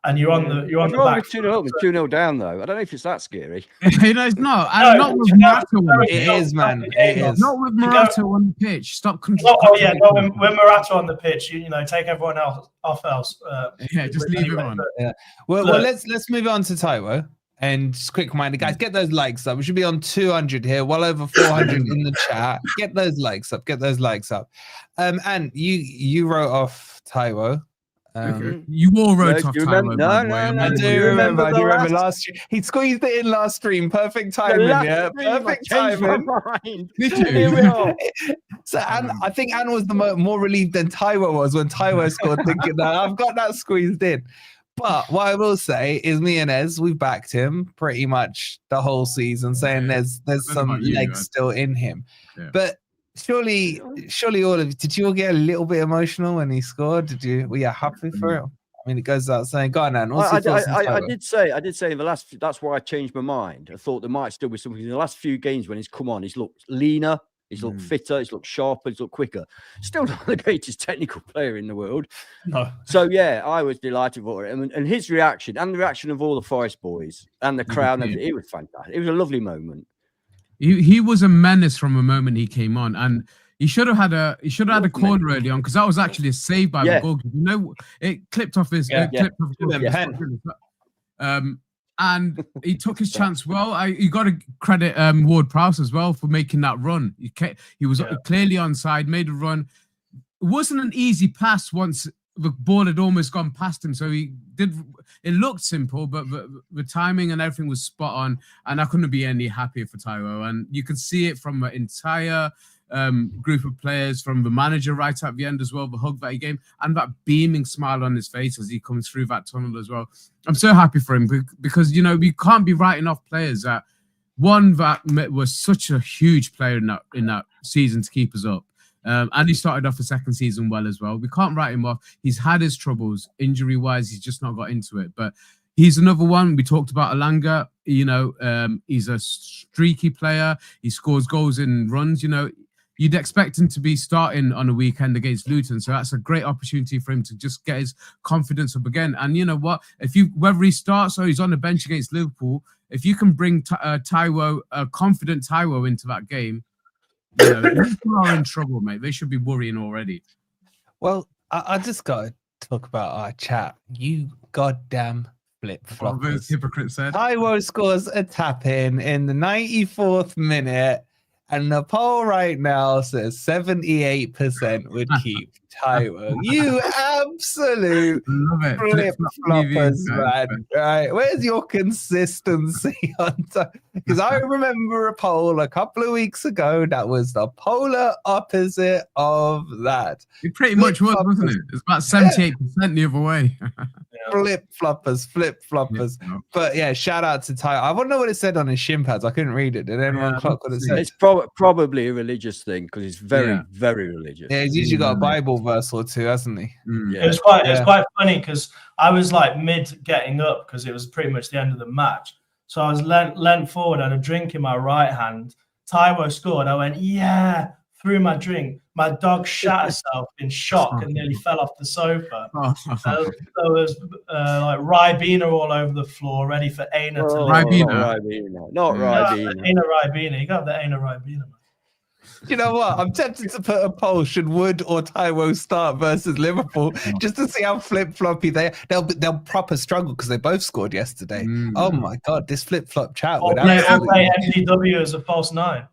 And you're on the back. 2-0 down, though. I don't know if it's that scary. You know, it's not. And not with Morata. It is, man. It is. Not with Morata on the pitch. Stop controlling. Oh, yeah. No, when Morata on the pitch, you know, take everyone else off else. Just leave him on. Yeah. Well, let's move on to Taiwo. And just quick reminder, guys, get those likes up. We should be on 200 here, well over 400 in the chat. Get those likes up. Get those likes up. And you wrote off Taiwo. You all wrote off Taiwo. No, I do remember last year. He squeezed it in last stream. Perfect timing, yeah. Perfect timing. Here we are. So I think Anne was the more relieved than Taiwo was when Taiwo scored, thinking that I've got that squeezed in. But what I will say is me and Ez, we've backed him pretty much the whole season, saying there's some legs still in him. Yeah. But surely all of you, did you all get a little bit emotional when he scored? Were you happy for it? I mean, it goes without saying. Go on, Anne. I did say in the last. That's why I changed my mind. I thought there might still be something in the last few games when he's come on. He's looked leaner. He's looked fitter. He's looked sharper. He's looked quicker. Still not the greatest technical player in the world. No. So yeah, I was delighted for it, and his reaction and the reaction of all the Forest boys and the crowd. It was fantastic. It was a lovely moment. He was a menace from the moment he came on, and he should have had a corner early on, because that was actually a save by the goalkeeper. You know, it clipped off his clipped off his and he took his chance well. You got to credit Ward-Prowse as well for making that run. He was clearly onside, made a run. It wasn't an easy pass once the ball had almost gone past him. So he did. It looked simple, but the timing and everything was spot on. And I couldn't be any happier for Taiwo. And you could see it from the entire group of players, from the manager right at the end as well, the hug that he gave, and that beaming smile on his face as he comes through that tunnel as well. I'm so happy for him, because, you know, we can't be writing off players that was such a huge player in that season to keep us up. And he started off the second season well as well. We can't write him off. He's had his troubles injury-wise. He's just not got into it. But he's another one. We talked about Alanga. You know, he's a streaky player. He scores goals in runs. You know, you'd expect him to be starting on a weekend against Luton. So that's a great opportunity for him to just get his confidence up again. And you know what? Whether he starts or he's on the bench against Liverpool, if you can bring Taiwo, a confident Taiwo into that game, you know, Liverpool are in trouble, mate. They should be worrying already. Well, I just got to talk about our chat. You goddamn flip-floppers. Those hypocrites said. Taiwo scores a tap-in the 94th minute, and the poll right now says 78% would keep Taiwo. You absolute flip-floppers, man. Right? Where's your consistency on time? Because I remember a poll a couple of weeks ago that was the polar opposite of that. It pretty much was, wasn't it? It's about 78% the other way. Flip-floppers. Yeah. But yeah, shout out to Taiwo. I want to know what it said on his shin pads. I couldn't read it. Did anyone clock what it said? It's probably a religious thing, because he's very, very religious. Yeah, he's usually got a Bible verse or two, hasn't he? Yeah. It was quite funny, because I was like mid getting up, because it was pretty much the end of the match. So I was leant forward, I had a drink in my right hand. Taiwo scored. I went, yeah, threw my drink. My dog shat herself in shock and nearly fell off the sofa. There was like Ribena all over the floor, ready for Aina to lick. Ribena. Not Ribena. Aina Ribena. You got the Aina Ribena. You know what? I'm tempted to put a poll: should Wood or Taiwo start versus Liverpool, just to see how flip-floppy they'll proper struggle because they both scored yesterday. Oh my god, this flip-flop chat would play MGW as a false 9.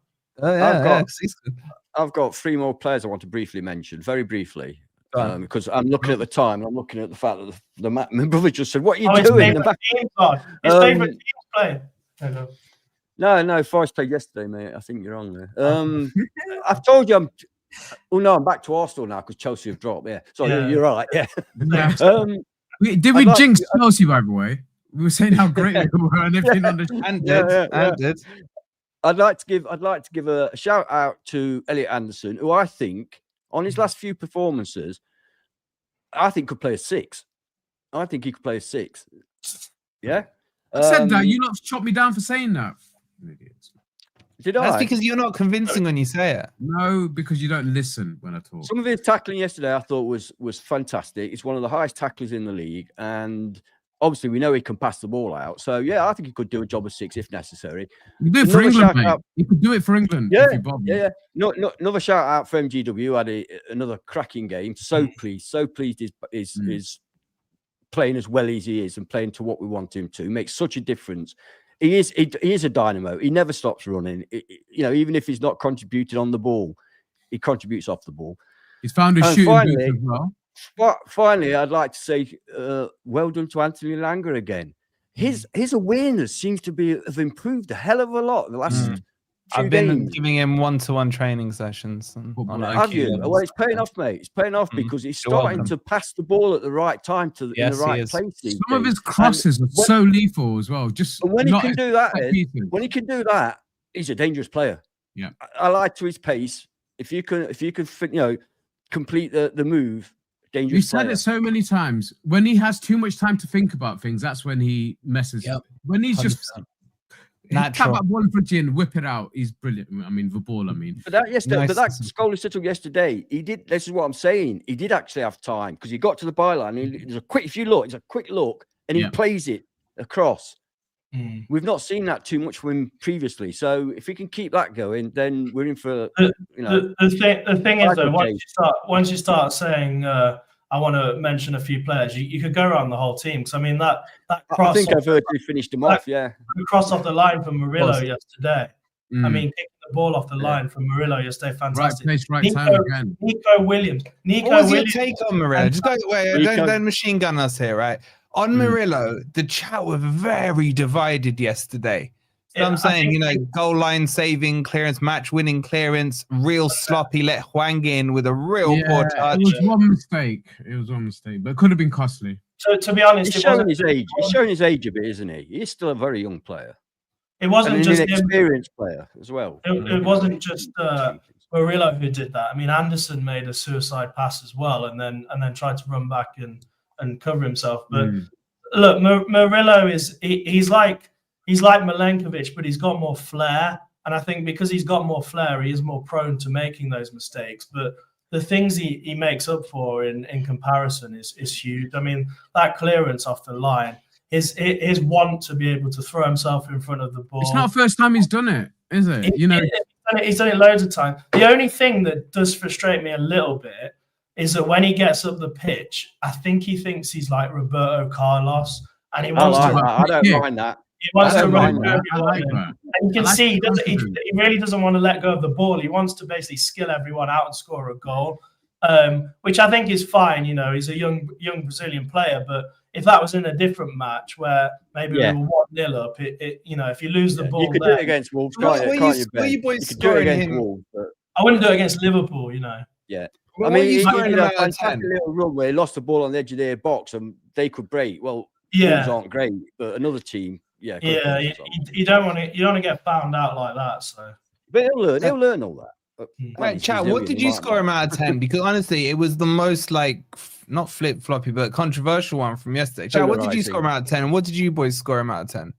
I've got 3 more players I want to briefly mention, very briefly, because I'm looking at the time. I'm looking at the fact that my brother just said, "What are you doing?" His favourite team's playing. No, Forest played yesterday, mate. I think you're wrong there. I've told you I'm back to Arsenal now because Chelsea have dropped. Yeah, so you're right. Yeah. Did we jinx Chelsea, by the way? We were saying how great they were and everything on the I'd like to give a shout out to Elliot Anderson, who I think on his last few performances, I think could play a 6. I think he could play a 6. Yeah. I said that. You not chopped me down for saying that. Did I? That's because you're not convincing when you say it. No, because you don't listen when I talk. Some of his tackling yesterday I thought was fantastic. It's one of the highest tacklers in the league, and obviously we know he can pass the ball out. So yeah, I think he could do a job of 6 if necessary. You do it for England, mate. You could do it for England. Yeah. No, another shout out for MGW. Had another cracking game. So pleased is playing as well as he is and playing to what we want him to. Makes such a difference. He is a dynamo. He never stops running. Even if he's not contributing on the ball, he contributes off the ball. He's found his shooting boots as well. Finally, I'd like to say well done to Anthony Langer again. His awareness seems to have improved a hell of a lot in the last I've been giving him one-to-one training sessions. Have you? Well, it's paying off, mate. It's paying off because he's starting to pass the ball at the right time in the right places. Some of his crosses are so lethal as well. When he can do that, he's a dangerous player. Yeah, I like to his pace. If you can, complete the move. Dangerous. You said it so many times. When he has too much time to think about things, that's when he messes up. When he's 100%. Just natural. Tap that ball in front of you and whip it out. He's brilliant. I mean, the ball. But that Scousers settle yesterday. He did. This is what I'm saying. He did actually have time because he got to the byline. There's a quick look, and he plays it across. We've not seen that too much from him previously. So if we can keep that going, then we're in for the thing is though, once you start saying I want to mention a few players, you could go around the whole team because I mean that cross. I think I've heard we finished them off. Yeah, the cross off the line from Murillo yesterday. I mean, kicking the ball off the line from Murillo yesterday, fantastic. Right place, right time again. Nico Williams. What was your take on Murillo? Just don't machine gun us here, right? On Murillo, the chat were very divided yesterday. So I'm saying, goal line saving clearance, match winning clearance, real sloppy, let Hwang in with a real poor touch. It was one mistake. But it could have been costly. So to be honest, he's showing his age. He's showing his age a bit, isn't he? He's still a very young player. It wasn't just an experienced player as well. It wasn't just Murillo who did that. I mean, Anderson made a suicide pass as well, and then tried to run back and cover himself. But look, Murillo he's like Milenkovic, but he's got more flair. And I think because he's got more flair, he is more prone to making those mistakes. But the things he makes up for in comparison is huge. I mean, that clearance off the line, his want to be able to throw himself in front of the ball. It's not the first time he's done it, is it? He's done it loads of times. The only thing that does frustrate me a little bit is that when he gets up the pitch, I think he thinks he's like Roberto Carlos, and he wants to. I don't mind that. He wants to run. And you can see he really doesn't want to let go of the ball. He wants to basically skill everyone out and score a goal, which I think is fine. He's a young Brazilian player, but if that was in a different match where maybe we were 1-0 up, if you lose the ball, you could do it against Wolves, can't you? You boys scoring him? Wolves, but I wouldn't do it against Liverpool, Yeah. Well, I mean, he did a fantastic little run where he lost the ball on the edge of their box and they could break. Well, Wolves aren't great, but another team, you don't want to get found out like that. So, but he'll learn all that. Right, chat. What did you score him out of 10? Because honestly, it was the most not flip floppy, but controversial one from yesterday. Chat, what did you score him out of 10? And what did you boys score him out of 10?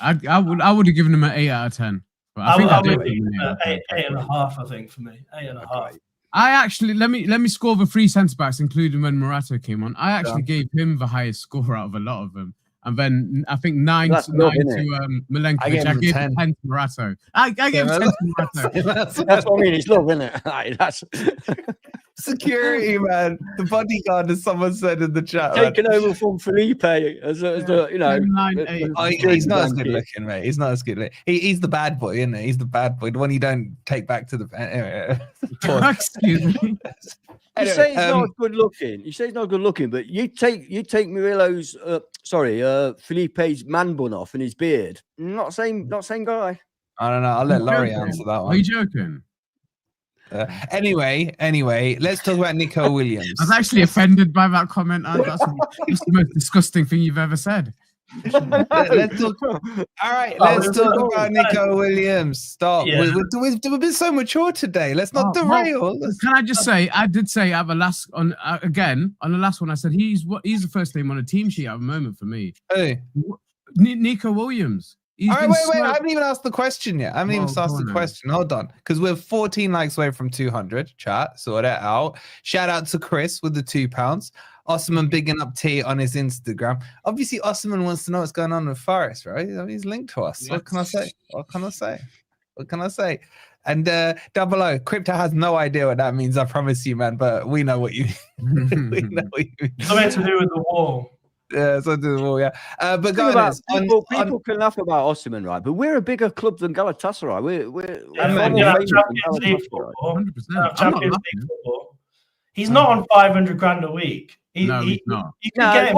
I would have given him an 8 out of 10. But I think I'll do be 8.5. I think for me, 8.5. I actually let me score the 3 centre backs, including when Morata came on. I actually gave him the highest score out of a lot of them. And then I think 9 to Milenkovic. I gave 10 to Morata. I gave 10 to Morata. That's what I mean. It's love, isn't it? That's security, man. The bodyguard, as someone said in the chat. Taken over from Felipe as the, you know. 9, 8. He's not as good looking, mate. He's not as good looking. He's the bad boy, isn't he? He's the bad boy. The one you don't take back to the. Anyway. Excuse me. You say he's not good looking. You say he's not good looking, but you take Murillo's Felipe's man bun off and his beard. Not same guy. I don't know. I'll let Laurie answer that one. Are you joking? Anyway, let's talk about Nico Williams. I was actually offended by that comment. That's the most disgusting thing you've ever said. Let's talk about Nico Williams. Stop. Yeah. We've been so mature today. Let's not derail. Can I just say, I did say at the last on the last one, I said he's the first name on a team sheet at the moment for me. Hey. Nico Williams. All right, wait. I haven't even asked the question yet. I haven't even asked the question. Hold on. Because we're 14 likes away from 200. Chat, sort it out. Shout out to Chris with the £2. Osman bigging up T on his Instagram. Obviously, Osman wants to know what's going on with Forest, right? I mean, he's linked to us. What can I say? And Double O, Crypto has no idea what that means. I promise you, man. But we know what you mean. We know what you mean. Something to do with the wall. Yeah, something to do with the wall. Yeah. But guys, people can laugh about Osman, right? But we're a bigger club than Galatasaray. Champions League football. He's not on 500 grand a week. He's not. You can get him.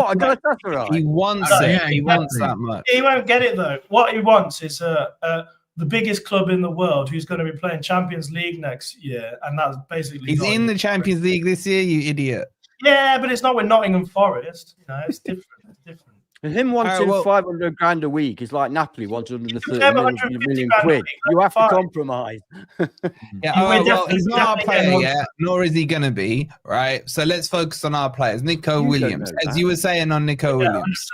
He wants it. Yeah, he wants that much. He won't get it though. What he wants is the biggest club in the world who's going to be playing Champions League next year, and that's basically. He's in the Champions League this year, you idiot. Yeah, but it's not with Nottingham Forest. You know, it's different. And him wanting 500 grand a week is like Napoli wanting 130 million quid. You have to compromise. He's not our player yet, nor is he going to be, right? So let's focus on our players. Nico Williams, as you were saying on Nico Williams.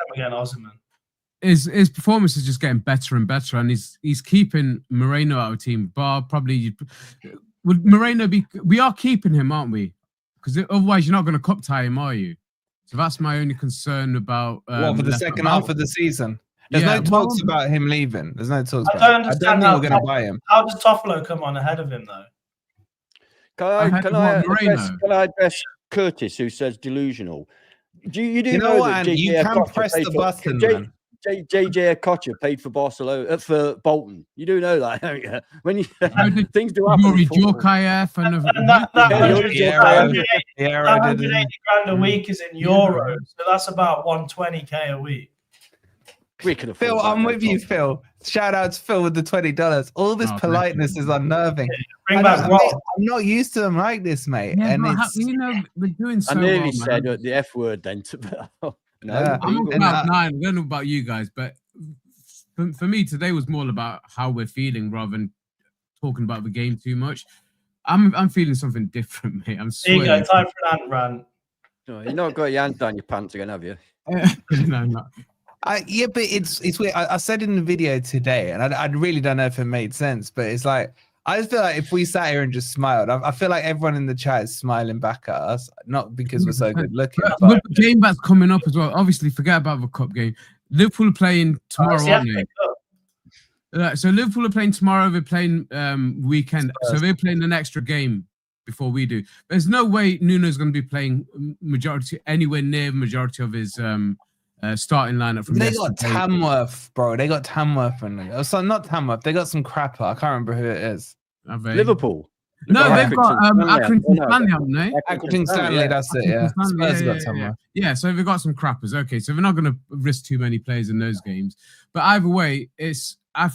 His performance is just getting better and better, and he's keeping Moreno out of team. Would Moreno be? We are keeping him, aren't we? Because otherwise, you're not going to cup tie him, are you? So that's my only concern about for the second half of the season. There's no talks about him leaving. There's no talks. I don't understand think we're going to buy him. How does Toffolo come on ahead of him though? Can I address Curtis, who says delusional? You know what? You can press the button, man. JJ Okocha paid for Barcelona for Bolton. You do know that, don't you? When things do happen. Yuri Djorkaeff and that 180 grand a week is in euros, so that's about 120k a week. Phil, I'm with you, Phil. Shout out to Phil with the $20. All this politeness is unnerving. Bring back Rob. I'm not used to them like this, mate. Yeah, and we're doing so I nearly well, said man. The F word then. I'm about 9. I don't know about you guys, but for me today was more about how we're feeling rather than talking about the game too much. I'm feeling something different, mate. I'm sweating. There you go, time for an ant rant. No, you've not got your hands down your pants again, have you? No, not. Yeah, but it's weird. I said in the video today, and I really don't know if it made sense, but it's like I just feel like if we sat here and just smiled, I feel like everyone in the chat is smiling back at us, not because we're so good looking. But the game that's coming up as well, obviously forget about the cup game. Liverpool are playing tomorrow, aren't they? So Liverpool are playing tomorrow, they're playing weekend. So they're playing an extra game before we do. There's no way Nuno's going to be playing anywhere near the majority of his starting lineup from They got Tamworth, bro. They got Tamworth and so not Tamworth. They got some crapper. I can't remember who it is. Liverpool. No, they've got Accrington Stanley, haven't they? Accrington Stanley, that's it. Yeah. Spurs got Tamworth. Yeah, so they've got some crappers. Okay, so they're not going to risk too many players in those games. But either way, I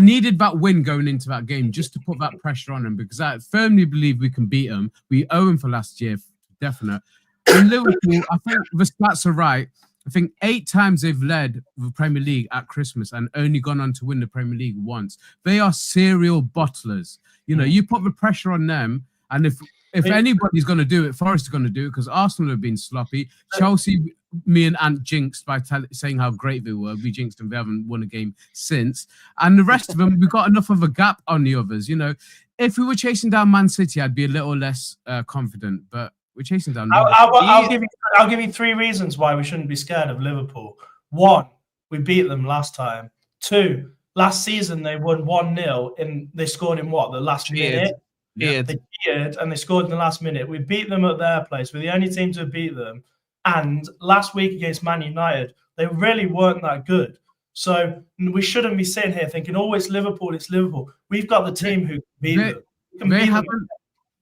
needed that win going into that game just to put that pressure on them because I firmly believe we can beat them. We owe them for last year, definite. And Liverpool, I think the stats are right. I think 8 times they've led the Premier League at Christmas and only gone on to win the Premier League once. They are serial bottlers. You know, you put the pressure on them, and if anybody's going to do it, Forest is going to do it because Arsenal have been sloppy. Chelsea me and Ant jinxed by saying how great they were. We jinxed them. We haven't won a game since. And the rest of them, we've got enough of a gap on the others. You know, if we were chasing down Man City, I'd be a little less confident. But we're chasing down. I'll give you 3 reasons why we shouldn't be scared of Liverpool. 1, we beat them last time. 2, last season they won 1-0 and they scored in the last minute. They cheered and they scored in the last minute. We beat them at their place. We're the only team to beat them. And last week against Man United, they really weren't that good. So we shouldn't be sitting here thinking, oh, it's Liverpool, it's Liverpool. We've got the team who can beat them.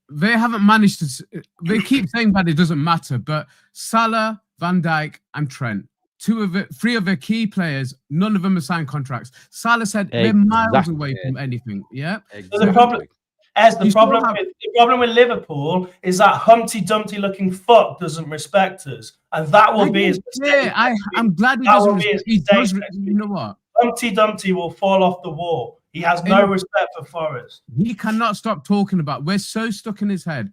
They haven't managed to. They keep saying that it doesn't matter, but Salah, Van Dijk, and Trent, 3 of their key players, none of them have signed contracts. Salah said they're miles away from anything. Yeah. So the problem with Liverpool is that Humpty Dumpty looking fuck doesn't respect us, and that will be his mistake. Yeah, I'm glad he doesn't. You know what? Humpty Dumpty will fall off the wall. He has no respect for Forest. He cannot stop talking about. We're so stuck in his head.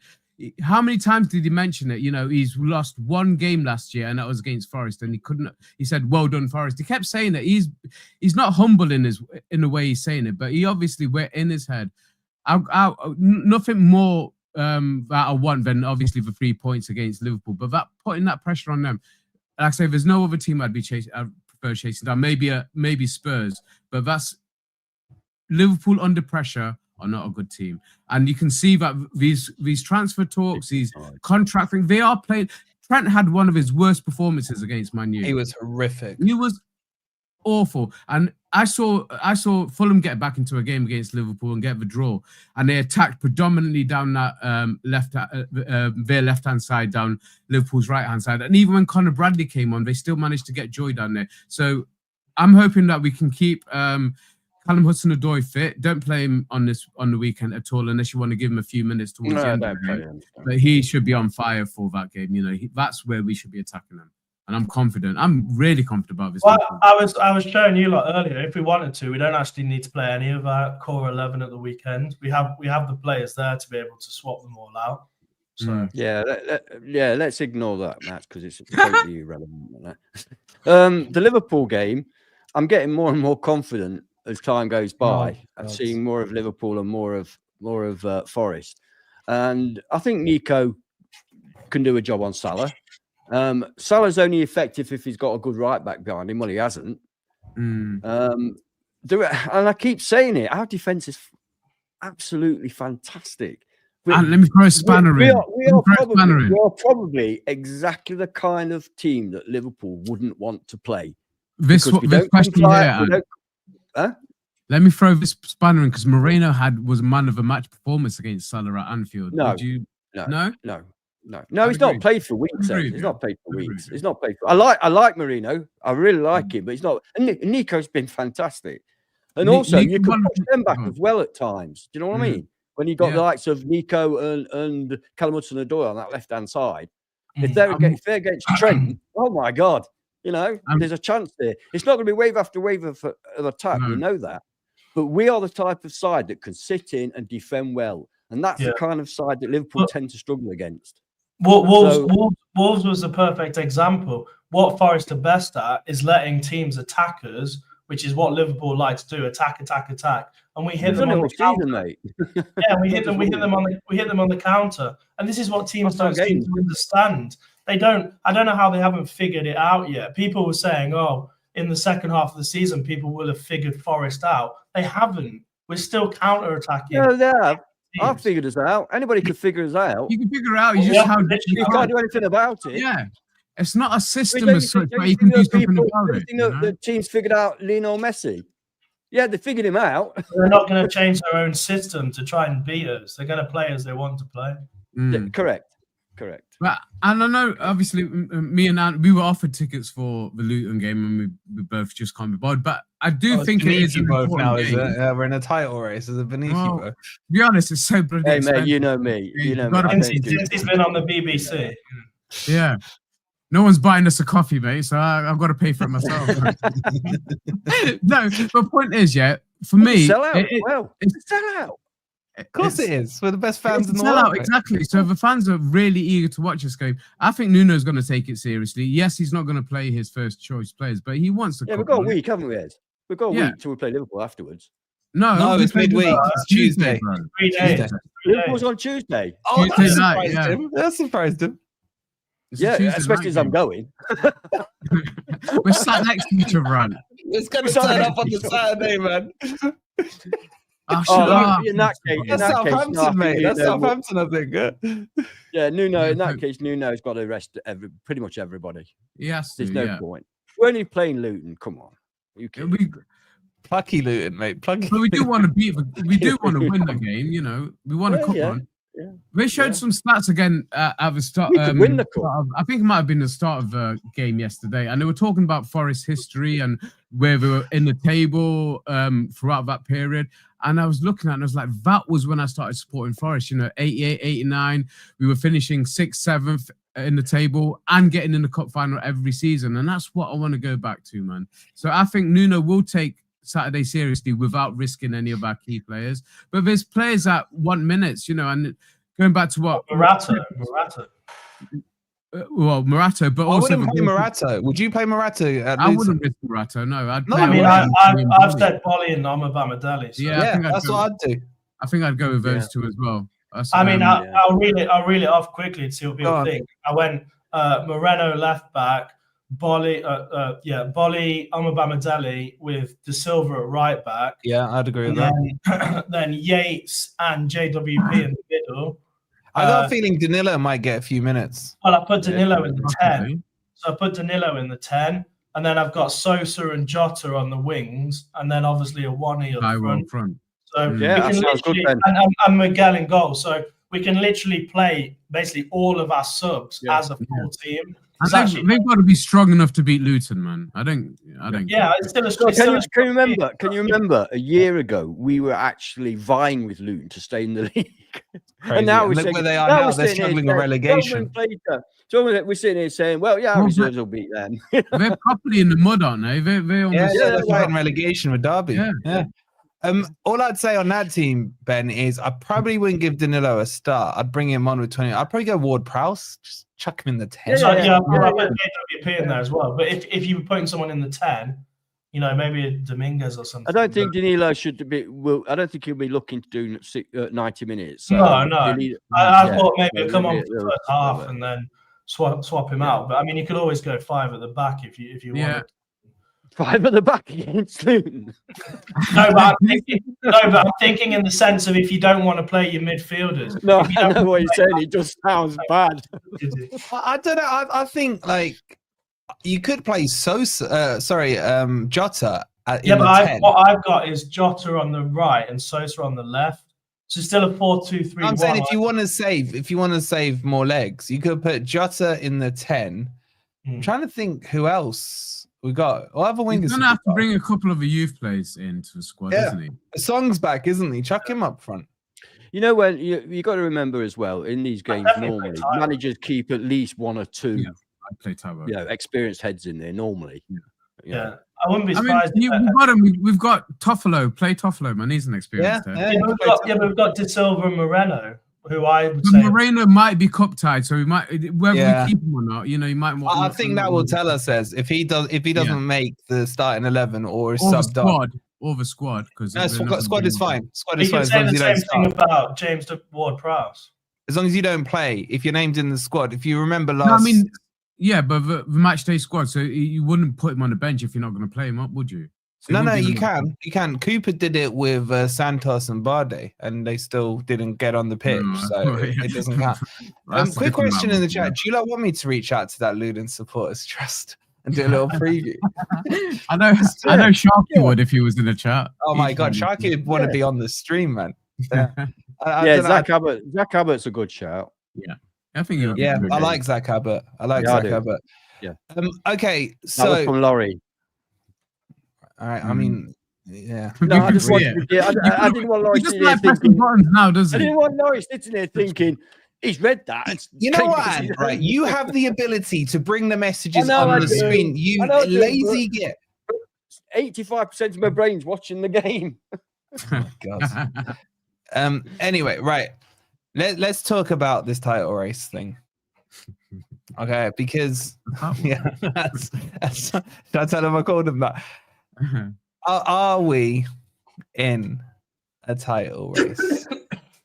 How many times did he mention it? You know, he's lost 1 game last year, and that was against Forest, and he couldn't. He said, "Well done, Forest." He kept saying that. He's not humble in the way he's saying it, but he obviously we're in his head. Nothing more that I want than obviously the 3 points against Liverpool, but that putting that pressure on them. Like I say, there's no other team I'd prefer chasing down. Maybe Spurs, but that's Liverpool under pressure are not a good team, and you can see that these transfer talks, these contract things, they are playing. Trent had one of his worst performances against Man U. He was horrific. He was awful, and I saw Fulham get back into a game against Liverpool and get the draw, and they attacked predominantly down that their left-hand side, down Liverpool's right-hand side, and even when Conor Bradley came on, they still managed to get joy down there. So I'm hoping that we can keep Callum Hudson-Odoi fit. Don't play him on the weekend at all, unless you want to give him a few minutes towards the end of the game. But he should be on fire for that game. You know, that's where we should be attacking him. And I'm confident. I'm really confident about this. Well, I was showing you earlier. If we wanted to, we don't actually need to play any of our core 11 at the weekend. We have the players there to be able to swap them all out. So let's ignore that, Matt, because it's totally irrelevant. The Liverpool game, I'm getting more and more confident as time goes by. I'm seeing more of Liverpool and more of Forest, and I think Nico can do a job on Salah. Salah's only effective if he's got a good right back behind him. Well, he hasn't. And I keep saying it. Our defense is absolutely fantastic. And let me throw a spanner in. We are probably exactly the kind of team that Liverpool wouldn't want to play. This question here. Let me throw this spanner in, because Moreno was man of the match performance against Salah at Anfield. No, he's not played for weeks. He's not played for weeks. He's not played for. I like Moreno. I really like him, but he's not. And Nico's been fantastic. And also, you can push them back as well at times. Do you know what I mean? When you got the likes of Nico and Callum Hudson-Odoi on that left-hand side, if they're against Trent, oh my God, you know, there's a chance there. It's not going to be wave after wave of attack. We know that. But we are the type of side that can sit in and defend well. And that's the kind of side that Liverpool tend to struggle against. Wolves was the perfect example. What Forest are best at is letting teams attack us, which is what Liverpool like to do: attack, and we hit them on the counter, mate. Yeah, we hit them on the counter, and this is what teams don't seem to understand. They don't. I don't know how they haven't figured it out yet. People were saying, "Oh, in the second half of the season, people will have figured Forest out." They haven't. We're still counter-attacking. No, they have. I've figured us out. Anybody could figure us out. You can figure it out. You can't do anything about it. Yeah. It's not a system as such, but you can do something about it. The team's figured out Lionel Messi. Yeah, they figured him out. They're not going to change their own system to try and beat us. They're going to play as they want to play. Yeah, correct. But, and I know, obviously, me and Ant, we were offered tickets for the Luton game, and we both just can't be bothered. But I do think it is both now. Is it? We're in a title race. Is it beneath you both? To be honest, it's so bloody expensive. Mate, you know me. He's been on the BBC. Yeah. No one's buying us a coffee, mate, so I've got to pay for it myself. No, the point is, for me... Sell out. It's a sell out. Of course it is. We're the best fans in the sellout, world. exactly. So the fans are really eager to watch this game. I think Nuno's going to take it seriously. Yes, he's not going to play his first choice players, but he wants to. Yeah, we've got a week, haven't we, Ed? We've got a week till we play Liverpool afterwards. No, it's midweek. It's Tuesday. 3 days. Tuesday. Liverpool's on Tuesday. Oh, Tuesday that night, surprised him. That surprised him. Yeah, especially as I'm going. We're sat next to each other, Ant. It's going to turn up on the Saturday, man. In that case, That's Southampton, mate. That's Southampton, I think. Yeah, Nuno. In that case, Nuno's got to arrest pretty much everybody. Yes, there's no point. We're only playing Luton. Come on, Plucky Luton, mate. Plucky. But we do want to beat. We do want to win the game. You know, we want to cup on. Yeah. They showed some stats again at the start. We could win the cup. I think it might have been the start of the game yesterday, and they were talking about Forest history and where they were in the table throughout that period. And I was looking at it and I was like, that was when I started supporting Forest. You know, 88, 89, we were finishing 6th, 7th in the table and getting in the cup final every season. And that's what I want to go back to, man. So I think Nuno will take Saturday seriously without risking any of our key players. But there's players that want minutes, you know, and going back to what Morata. Morata, but I also wouldn't play Morata. Would you play Morata? I wouldn't risk Morata. No, I'd play. I mean, I've said Bolly and Amabamidele. So. Yeah, that's what I'd do. I think I'd go with those two as well. I mean, I'll reel it off quickly to see what people think. I went Moreno left back, Bolly, Amabamidele with De Silva at right back. Yeah, I'd agree with that. Then Yates and JWP in the middle. I got a feeling Danilo might get a few minutes. Well, I put Danilo in the 10. So I put Danilo in the 10. And then I've got Sosa and Jota on the wings. And then obviously Awoniyi on the front. So we can literally, and Miguel in goal. So we can literally play basically all of our subs as a full team. They've got to be strong enough to beat Luton, man. I don't. Yeah, it's still Can you remember a year ago we were actually vying with Luton to stay in the league, and now we're saying, where they are now. They're struggling with relegation. So we're sitting here saying, "Well, yeah, our reserves will beat them." They're properly in the mud, aren't they? They're fighting relegation with Derby. Yeah. All I'd say on that team, Ben, is I probably wouldn't give Danilo a start. I'd bring him on with 20. I'd probably go Ward-Prowse. Just chuck him in the 10. I'll put JWP in there as well. But if you were putting someone in the 10, you know, maybe a Dominguez or something. I don't think Danilo should be. I don't think he'll be looking to do 90 minutes. So no. I thought maybe he'll come on for the first half and then swap him out. But I mean, you could always go 5 at the back if you wanted. 5 at the back against Luton. No, but I'm thinking in the sense of if you don't want to play your midfielders. No, I know what you're saying. It just sounds bad. I don't know. I think like you could play Sosa. Jota. What I've got is Jota on the right and Sosa on the left. So still a 4-2-3-1. I'm saying if you want to save more legs, you could put Jota in the 10. I'm trying to think who else. We got other wingers. He's gonna have to bring a couple of the youth players into the squad, isn't he? Song's back, isn't he? Chuck him up front. You know, when you got to remember as well in these games, normally managers keep at least 1 or 2. Yeah, I play Taiwo. Yeah, experienced heads in there normally. Yeah. I wouldn't be surprised. We've got Toffolo. Play Toffolo, man. He's an experienced head. We've got De Silva and Moreno. Who I would say Moreno might be cup tied, so we might whether we keep him or not. You know, he might. I think that will tell us if he doesn't make the starting 11 or subbed up or the squad because squad is fine. Squad is fine. You can say the same thing about James Ward-Prowse. As long as you don't play, if you're named in the squad, if you remember last. No, I mean, yeah, but the match day squad, so you wouldn't put him on the bench if you're not going to play him up, would you? So no, you can. You can. Cooper did it with Santos and Barde, and they still didn't get on the pitch, so it doesn't count. Quick question in the chat: do you want me to reach out to that Luton Supporters Trust and do a little preview? I know Sharky would if he was in the chat. Oh my God, Sharky would want to be on the stream, man. Zach Abbott. Zach Abbott's a good shout. Yeah, I think. I like Zach Abbott. Zach Abbott. Yeah. Okay, so that was from Laurie. All right. I mean, yeah. No, I just wanted I didn't want Laurie sitting there thinking. Now, does I didn't want Laurie sitting there thinking he's read that. You know what? Right, you have the ability to bring the messages on the screen. You lazy git. 85% of my brain's watching the game. Oh, God. Anyway, right. Let's talk about this title race thing. Okay, because should I tell him I called him that? Are we in a title race?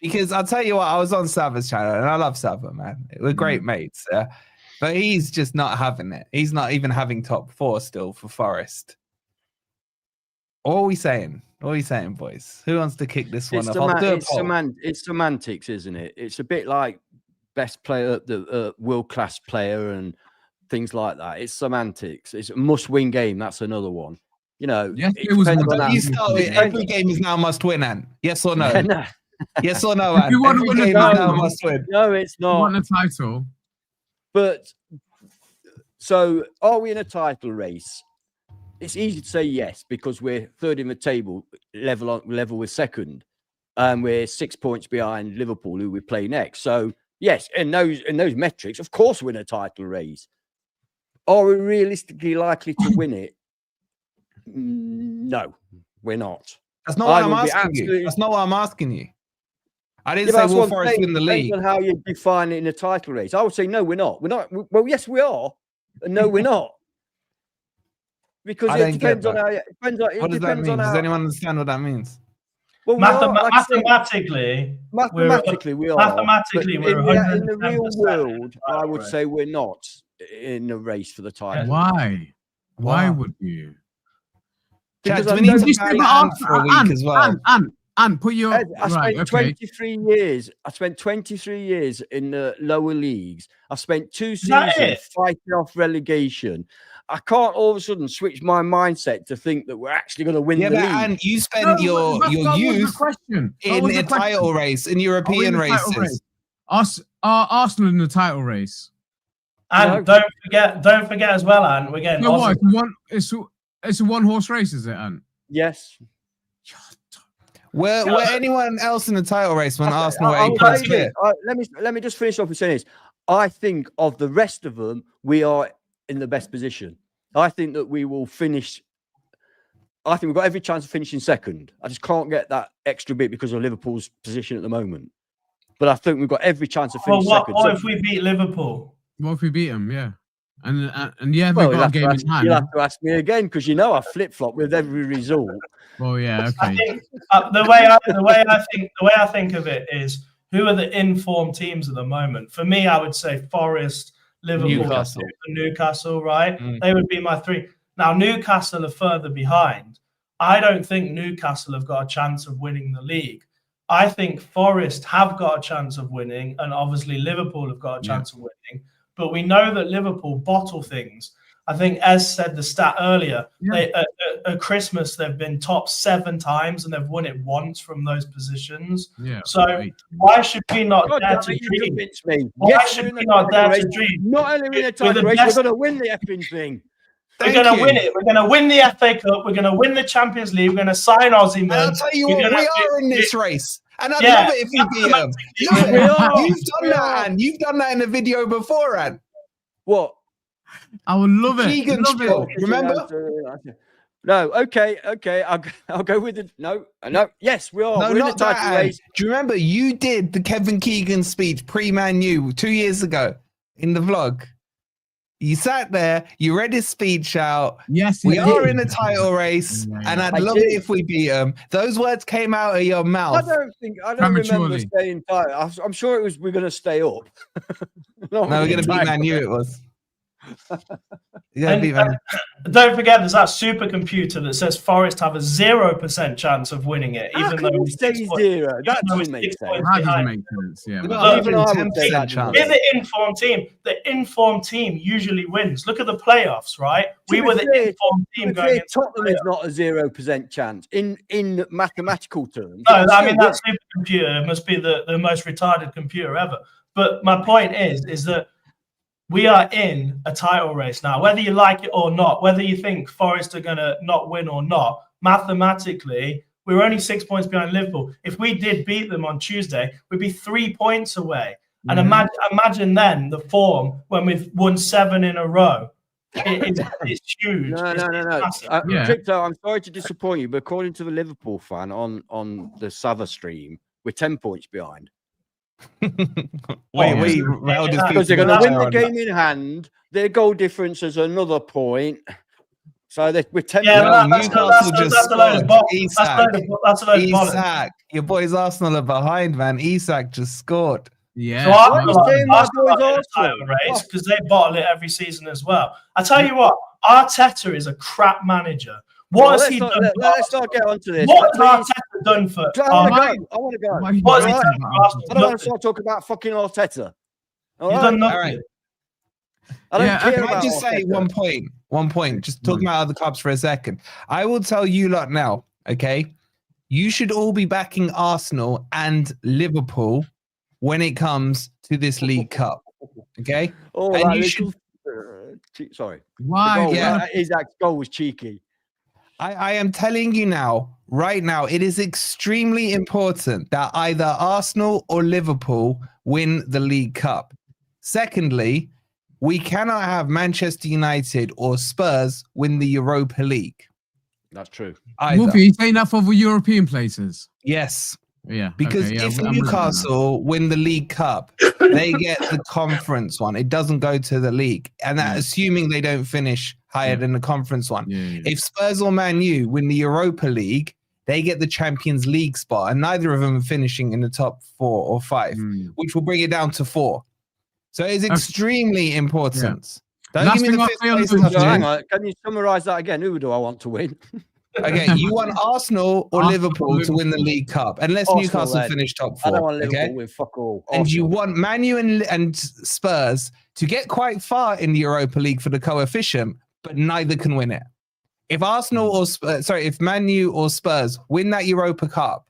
Because I'll tell you what, I was on Sava's channel, and I love Sava, man. We're great mates, but he's just not having it. He's not even having top 4 still for Forest. What are we saying? What are we saying, boys? Who wants to kick this one off? It's semantics, isn't it? It's a bit like best player, the world-class player and things like that. It's semantics. It's a must-win game. That's another one. You know, yes, it was every game is now must-win, Ant. Yes or no? No. Yes or no, Ant? You want to win a title, must win. No, it's not. You want a title. But so, are we in a title race? It's easy to say yes because we're third in the table, level with second, and we're 6 points behind Liverpool, who we play next. So yes, in those metrics, of course, we're in a title race. Are we realistically likely to win it? No, we're not. That's not what I'm asking you. That's not what I'm asking you. I didn't say will Forest win the league. Depends on how you define it in a title race. I would say no, we're not. We're not. Well, yes, we are. And no, we're not. Because it depends on how. What does that mean? Does anyone understand what that means? Well, mathematically, we are. Mathematically, we're in the real world, I would say we're not in the race for the title. Why? Why would you? Because we need to carry on for a week as well. And put your I spent 23 years. I spent 23 years in the lower leagues. I've spent 2 seasons fighting off relegation. I can't all of a sudden switch my mindset to think that we're actually going to win the league. And you spend your youth in a title race, in European races. Arsenal in the title race. And don't forget as well, Anne, we're getting it's a one-horse race, is it, Anne? Yes. Were anyone else in the title race when Arsenal were 8 points clear? Let me just finish off with saying this. I think of the rest of them, we are in the best position. I think that we will finish. I think we've got every chance of finishing second. I just can't get that extra bit because of Liverpool's position at the moment. But I think we've got every chance of finishing second. What if we beat Liverpool? What if we beat them? Yeah. And yeah, we've got a game in hand. You'll have to ask me again because I flip-flop with every result. Well, yeah, okay. I think the way I think of it is, who are the informed teams at the moment? For me, I would say Forest, Liverpool, Newcastle, right? They would be my 3. Now, Newcastle are further behind. I don't think Newcastle have got a chance of winning the league. I think Forest have got a chance of winning, and obviously Liverpool have got a chance of winning. But we know that Liverpool bottle things. I think Ez said the stat earlier. At Christmas, they've been top 7 times and they've won it once from those positions. Yeah. So why should we not dare to dream? Why should we not dare to dream? Not only in a title race, we're going to win the effing thing. We're going to win it. We're going to win the FA Cup. We're going to win the Champions League. We're going to sign Ozyman. I'll tell you what, we are in this race. And I'd love it if we beat them. You've done that, Anne. You've done that in a video before, Anne. What? I would love it. Keegan Spill, remember? No, okay. I'll go with it. No. Yes, we are. No, we're not in the title race. Do you remember you did the Kevin Keegan speech pre-Man U 2 years ago in the vlog? You sat there, you read his speech out. Yes, we are in a title race, and I'd love it if we beat them. Those words came out of your mouth. I don't remember staying title. I'm sure it was we're going to stay up. No, we're going to beat Man U. It was. Don't forget, there's that supercomputer that says Forest have a 0% chance of winning it. How even can though you say 0? That doesn't make sense. That doesn't make sense. Yeah. Even 10% chance. We're the informed team. The informed team usually wins. Look at the playoffs, right? We were the informed team going into Tottenham is not a 0% chance in mathematical terms. No, I mean that supercomputer must be the most retarded computer ever. But my point is that we are in a title race now, whether you like it or not, whether you think Forest are going to not win or not. Mathematically, we're only 6 points behind Liverpool. If we did beat them on Tuesday, we'd be 3 points away. And imagine then the form when we've won 7 in a row. It's huge. No. Victor, I'm sorry to disappoint you, but according to the Liverpool fan on the Sava stream, we're 10 points behind. Wait, Raul just Because they're keeps going to win the on game in hand. Their goal difference is another point. So we're 10 Yeah, points. that's a load of bollocks. That's a load of bollocks. Isak, your boys Arsenal are behind, man. Isak just scored. Yeah. So What are you saying, my boys Arsenal title race because they bottle it every season as well. I tell you what, Arteta is a crap manager. What has he done? Let's not get onto this. What has Arteta done for? I want to go. What has he done for Arsenal? I don't want to start talking about fucking Arteta. He's done nothing. All right. I don't care Can about I just say Arteta. one point, just talking about other clubs for a second. I will tell you lot now, okay? You should all be backing Arsenal and Liverpool when it comes to this League Cup, okay? Oh, and that you little, sorry. Why? Isak's goal was cheeky. I am telling you now, right now, it is extremely important that either Arsenal or Liverpool win the League Cup. Secondly, we cannot have Manchester United or Spurs win the Europa League. That's true. Wolfie, you saying that for the European places? Yes. Yeah. Because if Newcastle win the League Cup, they get the conference one. It doesn't go to the league. And that assuming they don't finish higher than the conference one. Yeah. If Spurs or Man U win the Europa League, they get the Champions League spot. And neither of them are finishing in the top 4 or 5, which will bring it down to 4. So it's extremely important. Don't give me the fifth place. Hang on. Can you summarize that again? Who do I want to win? Okay, you want Arsenal or Liverpool to win the League Cup, unless Newcastle finish top 4. I don't want Liverpool win fuck all. And you want Man U and Spurs to get quite far in the Europa League for the coefficient, but neither can win it. If Arsenal or if Man U or Spurs win that Europa Cup,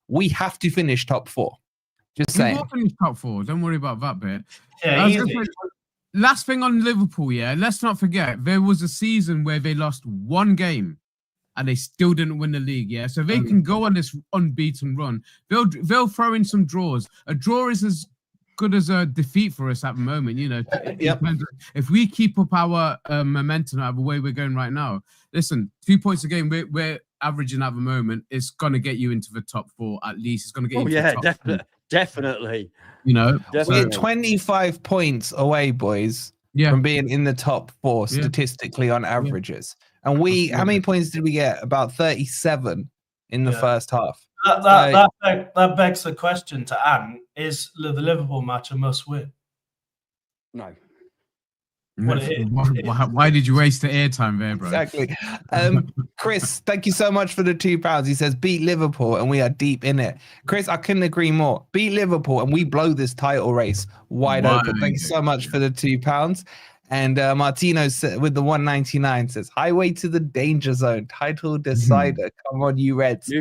we have to finish top 4. Just saying. We will finish top 4. Don't worry about that bit. Yeah, last thing on Liverpool, yeah. Let's not forget there was a season where they lost 1 game. And they still didn't win the league, yeah. So they can go on this unbeaten run. They'll throw in some draws. A draw is as good as a defeat for us at the moment, you know. If we keep up our momentum out of the way we're going right now, listen, 2 points a game we're averaging at the moment is going to get you into the top 4 at least. It's going to get you. Into the top definitely. You know, we're 25 points away, boys, from being in the top 4 statistically on averages. And how many points did we get? About 37 in the first half. That begs the question to Anne, is the Liverpool match a must win? No. Why did you waste the airtime there, bro? Exactly. Chris, thank you so much for the £2. He says, beat Liverpool and we are deep in it. Chris, I couldn't agree more. Beat Liverpool and we blow this title race wide open. Thank you so much for the £2. And Martino with the 199 says, highway to the danger zone, title decider. Come on, you Reds.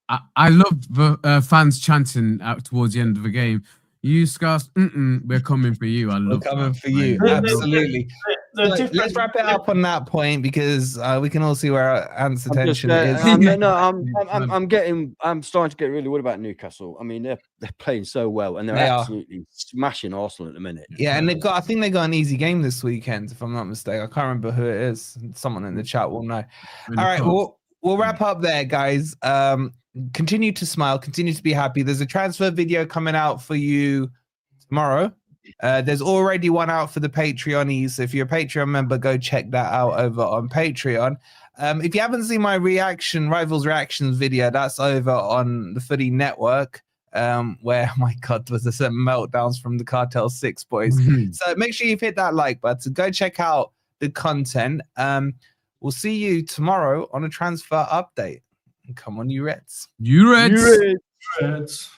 I loved the fans chanting out towards the end of the game. You Scouse, we're coming for you. We're coming for you. Absolutely. Let's wrap it up on that point because we can all see where Ant's attention is. I'm starting to get really worried about Newcastle. I mean, they're playing so well and they're absolutely smashing Arsenal at the minute. Yeah, and I think they got an easy game this weekend, if I'm not mistaken. I can't remember who it is. Someone in the chat will know. All right, we'll wrap up there, guys. Continue to smile, continue to be happy. There's a transfer video coming out for you tomorrow. There's already one out for the Patreonies. So if you're a Patreon member, go check that out over on Patreon. If you haven't seen my Rivals Reactions video, that's over on the Footy Network, where, my God, was there some meltdowns from the Cartel 6 boys. So make sure you've hit that like button. Go check out the content. We'll see you tomorrow on a transfer update. Come on, you Reds. You Reds. Reds.